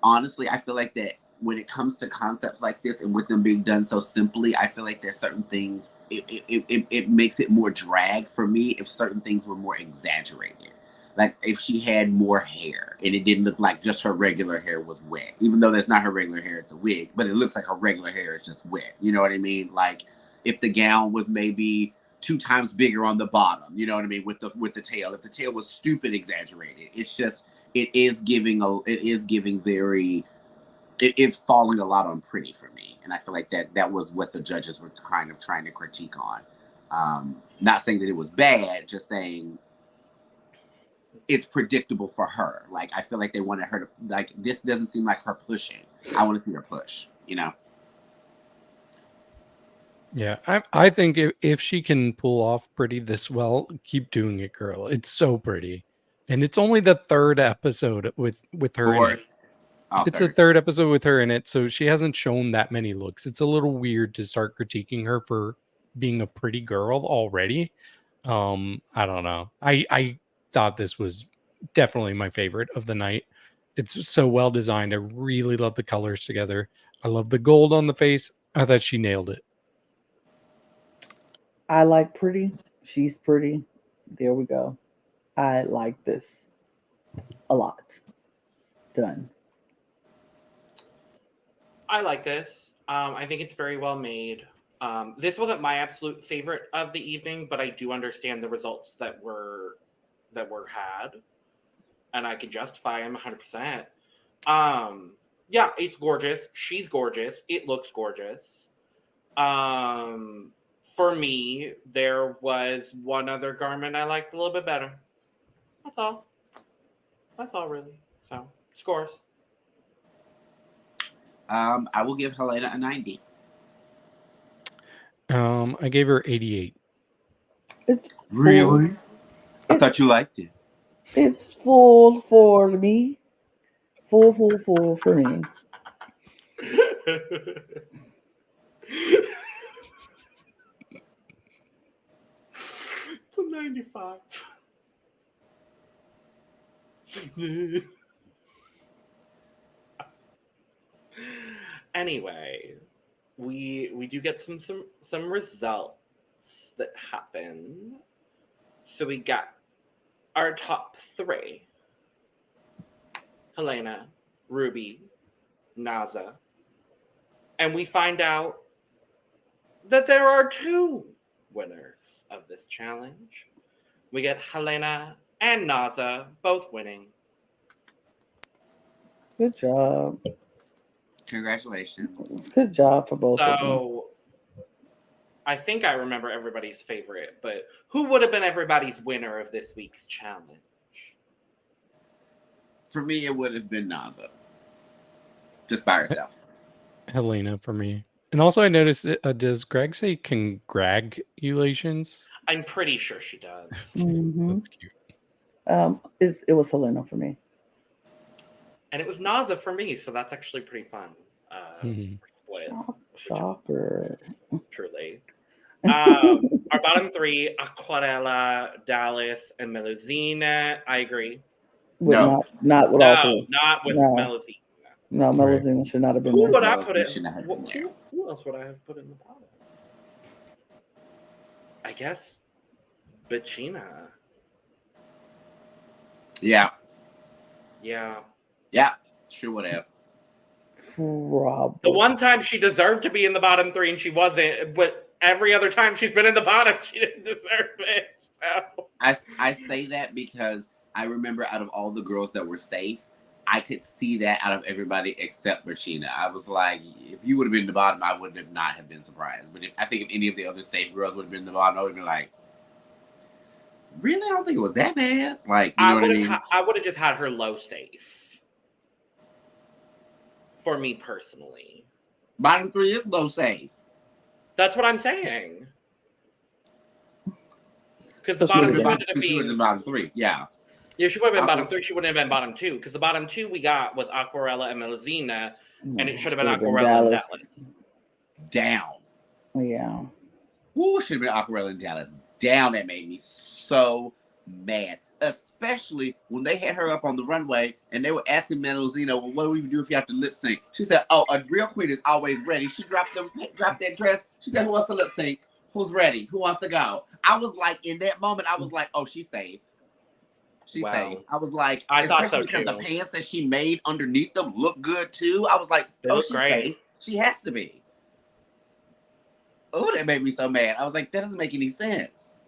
honestly, I feel like that when it comes to concepts like this and with them being done so simply, I feel like there's certain things, it makes it more drag for me if certain things were more exaggerated. Like if she had more hair and it didn't look like just her regular hair was wet, even though that's not her regular hair, it's a wig, but it looks like her regular hair is just wet. You know what I mean? Like if the gown was maybe 2 times bigger on the bottom, you know what I mean? With the tail, if the tail was stupid exaggerated, it's just, it is falling a lot on pretty for me. And I feel like that was what the judges were kind of trying to critique on. Not saying that it was bad, just saying it's predictable for her. Like, I feel like they wanted her to, like, this doesn't seem like her pushing. I want to see her push, you know? Yeah, I think if she can pull off pretty this well, keep doing it, girl. It's so pretty. And it's only the 3rd episode with her in it. It's the 3rd episode with her in it, so she hasn't shown that many looks. It's a little weird to start critiquing her for being a pretty girl already. I don't know. I thought this was definitely my favorite of the night. It's so well designed. I really love the colors together. I love the gold on the face. I thought she nailed it. I like pretty. She's pretty. There we go. I like this a lot. Done. I like this. I think it's very well made. This wasn't my absolute favorite of the evening, but I do understand the results that were had, and I can justify them 100%. Yeah, it's gorgeous. She's gorgeous. It looks gorgeous. For me, there was one other garment I liked a little bit better. That's all. That's all, really. So, scores. I will give Hellena a 90. I gave her 88. It's Really? full. I thought you liked it. It's full for me. Full for me. It's a 95. Anyway, we do get some results that happen. So we got our top 3: Hellena, Rubi, Naza, and we find out that there are 2 winners of this challenge. We get Hellena and Naza both winning. Good job. Congratulations. Good job for both of them. So, I think I remember everybody's favorite, but who would have been everybody's winner of this week's challenge? For me, it would have been Naza. Just by herself. Hellena for me. And also I noticed, does Greg say congratulations? I'm pretty sure she does. Mm-hmm. That's cute. It was Hellena for me. And it was Naza for me, so that's actually pretty fun. Split. Shocker. Truly. Our bottom 3: Aquarela, Dallas, and Melusine. I agree. No. Not with all 3. Not with No. Melusine. No, Melusine should not have been Who there. would I put it? Should not have been there. Who else would I have put in the bottom? I guess Betina. Yeah. Yeah. Yeah. Sure would have. Probably. The one time she deserved to be in the bottom 3 and she wasn't, but every other time she's been in the bottom, she didn't deserve it. So. I say that because I remember out of all the girls that were safe, I could see that out of everybody except Betina. I was like, if you would have been in the bottom, I would have not have been surprised. But I think if any of the other safe girls would have been in the bottom, I would have been like, really? I don't think it was that bad. Like, you know what I mean? I would have just had her low safe. For me personally. Bottom 3 is low safe. That's what I'm saying. Because the bottom 3 ended up being... bottom 3, yeah. Yeah, she would have been bottom 3. She wouldn't have been bottom 2 because the bottom 2 we got was Aquarela and Melusine, and it should have been Aquarela and Dallas. Down. Yeah. Ooh, should have been Aquarela and Dallas. Down. That made me so mad. Especially when they had her up on the runway and they were asking Melusine, well, what do we do if you have to lip sync? She said, oh, a real queen is always ready. She dropped that dress. She said, who wants to lip sync? Who's ready? Who wants to go? I was like, in that moment, I was like, oh, she's safe. She's safe. I was like, I thought so because too. the pants that she made underneath them look good too. I was like, oh, she's safe. She has to be. Oh, that made me so mad. I was like, that doesn't make any sense.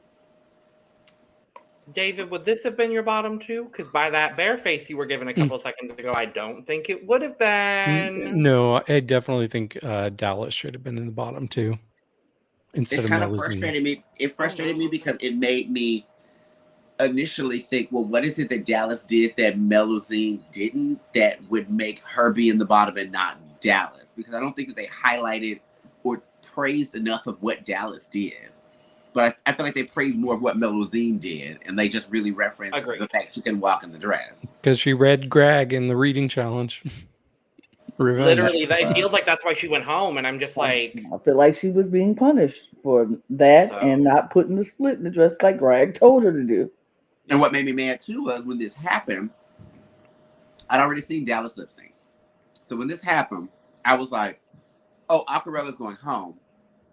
David, would this have been your bottom 2? Because by that bare face you were given a couple seconds ago, I don't think it would have been. No, I definitely think Dallas should have been in the bottom 2 instead of Melusine. It kind of frustrated me. It frustrated me because it made me initially think, well, what is it that Dallas did that Melusine didn't that would make her be in the bottom and not Dallas? Because I don't think that they highlighted or praised enough of what Dallas did. But I feel like they praised more of what Melusine did, and they just really referenced the fact she can walk in the dress. Because she read Greg in the reading challenge. Revenge. Literally, it feels like that's why she went home, and I'm just like... I feel like she was being punished for that and not putting the split in the dress like Greg told her to do. And what made me mad, too, was when this happened, I'd already seen Dallas lip sync. So when this happened, I was like, oh, Aquarela's going home.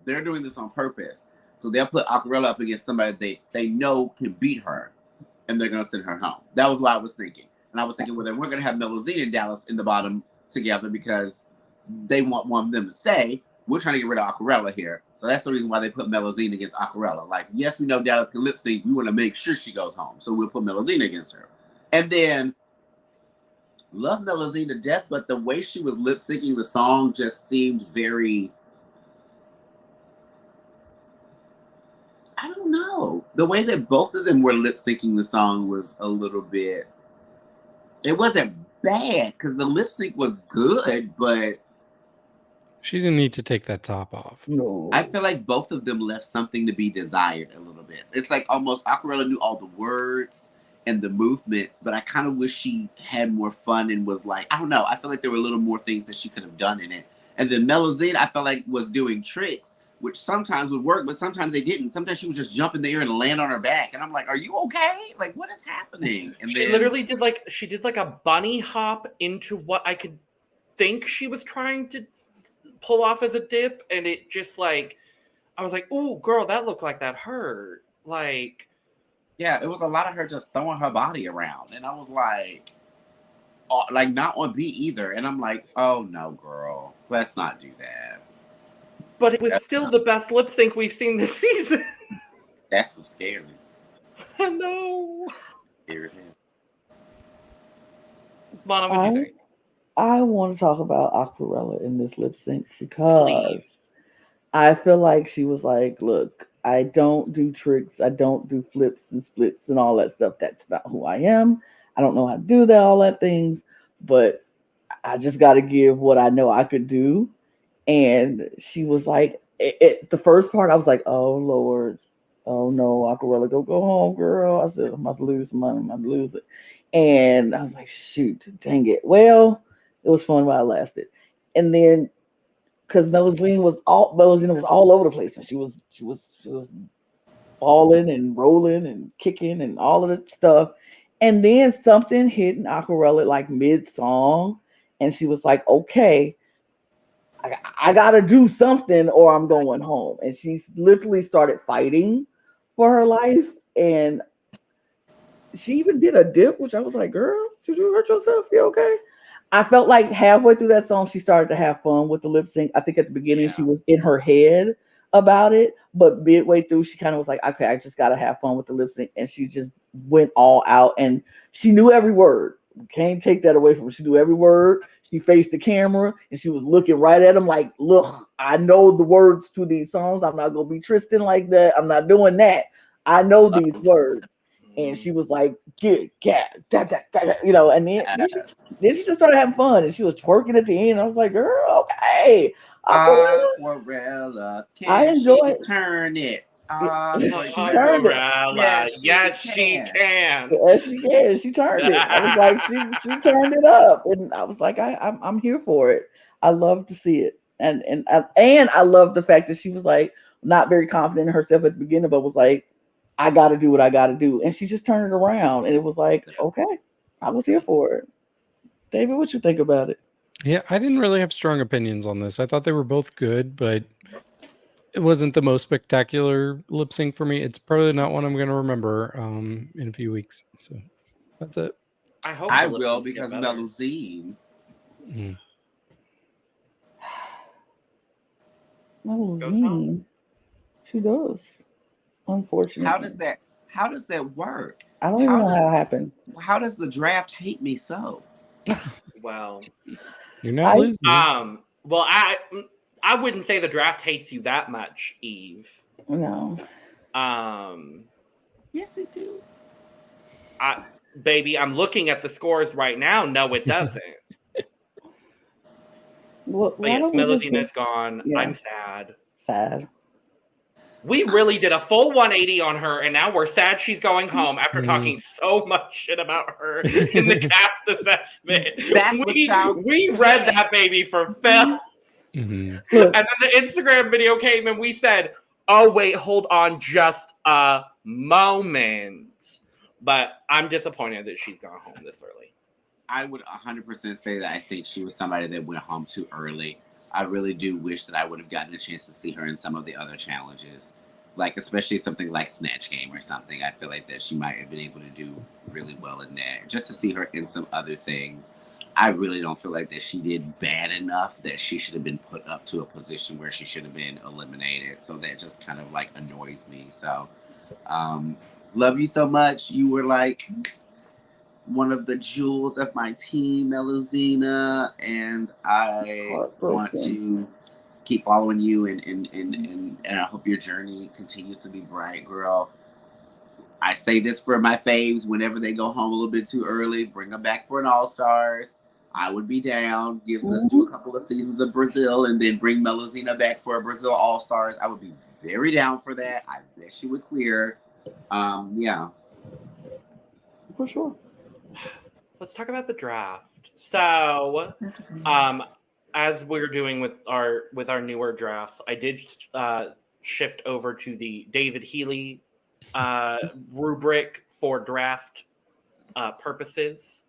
They're doing this on purpose. So they'll put Aquarela up against somebody they know can beat her, and they're going to send her home. That was what I was thinking. And I was thinking, well, then we're going to have Melusine and Dallas in the bottom together because they want one of them to stay. We're trying to get rid of Aquarela here. So that's the reason why they put Melusine against Aquarela. Like, yes, we know Dallas can lip sync. We want to make sure she goes home. So we'll put Melusine against her. And then, love Melusine to death, but the way she was lip syncing the song just seemed very... I don't know. The way that both of them were lip syncing the song was a little bit... It wasn't bad because the lip sync was good, but... She didn't need to take that top off. No. I feel like both of them left something to be desired a little bit. It's like almost Aquarela knew all the words and the movements, but I kind of wish she had more fun and was like, I don't know. I feel like there were a little more things that she could have done in it. And then Melusine, I felt like was doing tricks, which sometimes would work, but sometimes they didn't. Sometimes she would just jump in the air and land on her back. And I'm like, are you okay? Like, what is happening? And she literally did like a bunny hop into what I could think she was trying to pull off as a dip. And it just like, I was like, ooh, girl, that looked like that hurt. Like, yeah, it was a lot of her just throwing her body around. And I was like not on beat either. And I'm like, oh no, girl, let's not do that. But it was still the best lip sync we've seen this season. That's what's scary. I know. Scary. Lana, what do you think? I want to talk about Aquarela in this lip sync because I feel like she was like, look, I don't do tricks. I don't do flips and splits and all that stuff. That's not who I am. I don't know how to do that, all that things. But I just got to give what I know I could do. And she was like, the first part, I was like, oh, Lord. Oh, no, Aquarela, go home, girl. I said, I'm about to lose some money. I'm about to lose it. And I was like, shoot, dang it. Well, it was fun while it lasted. And then, because Melusine was all over the place. And she was falling and rolling and kicking and all of that stuff. And then something hit in Aquarela like mid-song. And she was like, okay, I got to do something or I'm going home. And she literally started fighting for her life. And she even did a dip, which I was like, girl, did you hurt yourself? You okay? I felt like halfway through that song, she started to have fun with the lip sync. I think at the beginning, she was in her head about it. But midway through, she kind of was like, okay, I just got to have fun with the lip sync. And she just went all out. And she knew every word. Can't take that away from her. She knew every word. She faced the camera and she was looking right at him like, look, I know the words to these songs. I'm not going to be Tristan like that. I'm not doing that. I know these words. And she was like, get, you know, and then she just started having fun and she was twerking at the end. I was like, girl, okay. Aquarela, I enjoyed turn it. She turned it. Yes, she can. Yes, she can. She turned it. I was like, she turned it up, and I was like, I'm here for it. I love to see it, and I love the fact that she was like not very confident in herself at the beginning, but was like, I got to do what I got to do, and she just turned it around, and it was like, okay, I was here for it. David, what you think about it? Yeah, I didn't really have strong opinions on this. I thought they were both good, but it wasn't the most spectacular lip sync for me. It's probably not one I'm going to remember in a few weeks. So that's it. I hope I will, because Melusine. Melusine. She does. Unfortunately. How does that work? I don't even know how it happened. How does the draft hate me so? Well, you're not losing. Well, I wouldn't say the draft hates you that much, Eve. No. Yes, it do. Baby, I'm looking at the scores right now. No, it doesn't. But yes, Melusine is gone. Yeah. I'm sad. Sad. We really did a full 180 on her, and now we're sad she's going home after talking so much shit about her in the cast assessment. We read that baby for Phil. And then the Instagram video came and we said, oh, wait, hold on just a moment. But I'm disappointed that she's gone home this early. I would 100% say that I think she was somebody that went home too early. I really do wish that I would have gotten a chance to see her in some of the other challenges. Like, especially something like Snatch Game or something. I feel like that she might have been able to do really well in that. Just to see her in some other things. I really don't feel like that she did bad enough that she should have been put up to a position where she should have been eliminated. So that just kind of like annoys me. So, love you so much. You were like one of the jewels of my team, Melusine, and I want to keep following you and I hope your journey continues to be bright, girl. I say this for my faves whenever they go home a little bit too early, bring them back for an All-Stars. I would be down. Let's do a couple of seasons of Brazil and then bring Melusine back for a Brazil All-Stars. I would be very down for that. I bet she would clear. Yeah. For sure. Let's talk about the draft. So, as we're doing with our newer drafts, I did shift over to the David Healy rubric for draft purposes.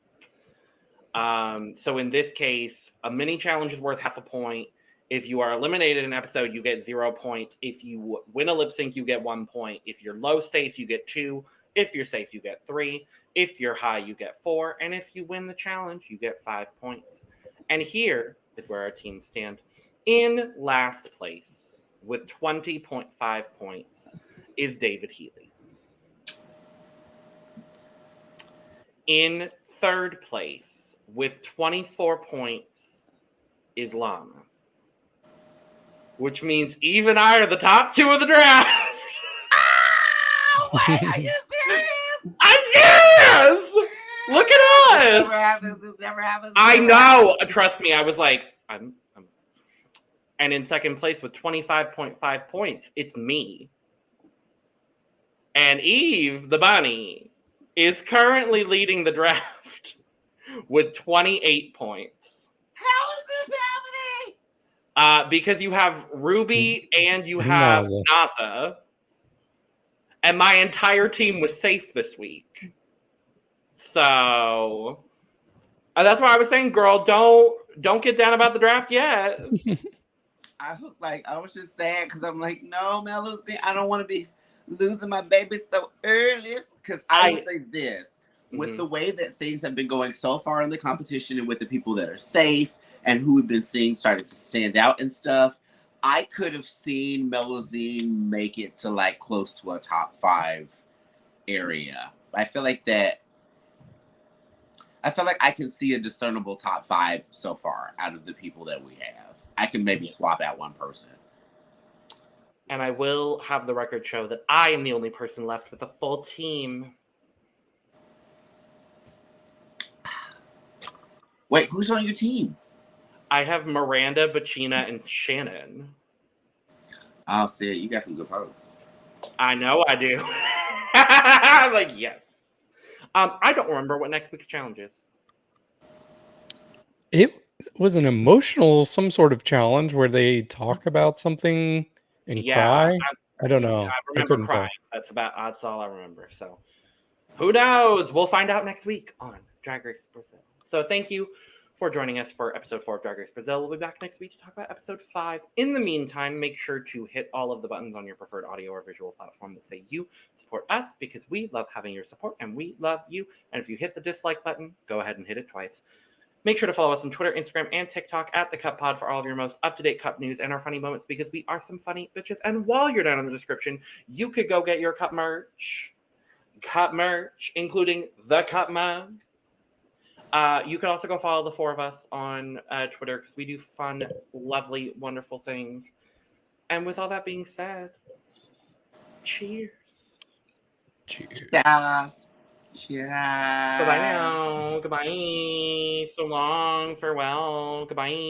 So in this case, a mini challenge is worth half a point. If you are eliminated in an episode, you get 0 points. If you win a lip sync, you get 1 point. If you're low safe, you get 2. If you're safe, you get 3. If you're high, you get 4. And if you win the challenge, you get 5 points. And here is where our teams stand. In last place with 20.5 points is David Healy. In third place with 24 points is Lana. Which means Eve and I are the top 2 of the draft. Oh, wait, are you serious? I'm serious! Look at us! This never happens. I know. Trust me, I was like, I'm. And in second place with 25.5 points, it's me. And Eve, the bunny, is currently leading the draft with 28 points. How is this happening? Because you have Ruby and you have Naza. And my entire team was safe this week. So that's why I was saying, girl, don't get down about the draft yet. I was just sad because I'm like, no, Melusine, I don't want to be losing my baby so early. Because I would say this, with the way that things have been going so far in the competition and with the people that are safe and who we've been seeing started to stand out and stuff, I could have seen Melusine make it to like close to a top 5 area. I feel like I can see a discernible top 5 so far out of the people that we have. I can maybe swap out one person. And I will have the record show that I am the only person left with a full team. Wait, who's on your team? I have Miranda, Betina, and Shannon. Oh, see, you got some good folks. I know I do. I'm like, yes. I don't remember what next week's challenge is. It was an emotional, some sort of challenge where they talk about something and cry. I don't know. I remember couldn't crying. tell. That's all I remember. So who knows? We'll find out next week on Drag Race Brazil. So thank you for joining us for episode 4 of Drag Race Brazil. We'll be back next week to talk about episode 5. In the meantime, make sure to hit all of the buttons on your preferred audio or visual platform that say you support us, because we love having your support and we love you. And if you hit the dislike button, go ahead and hit it twice. Make sure to follow us on Twitter, Instagram, and TikTok at The Cup Pod for all of your most up-to-date cup news and our funny moments, because we are some funny bitches. And while you're down in the description, you could go get your cup merch, including the cup mug. You can also go follow the 4 of us on Twitter, because we do fun, lovely, wonderful things. And with all that being said, cheers. Cheers. Yes. Cheers. Bye-bye now. Goodbye. So long. Farewell. Goodbye.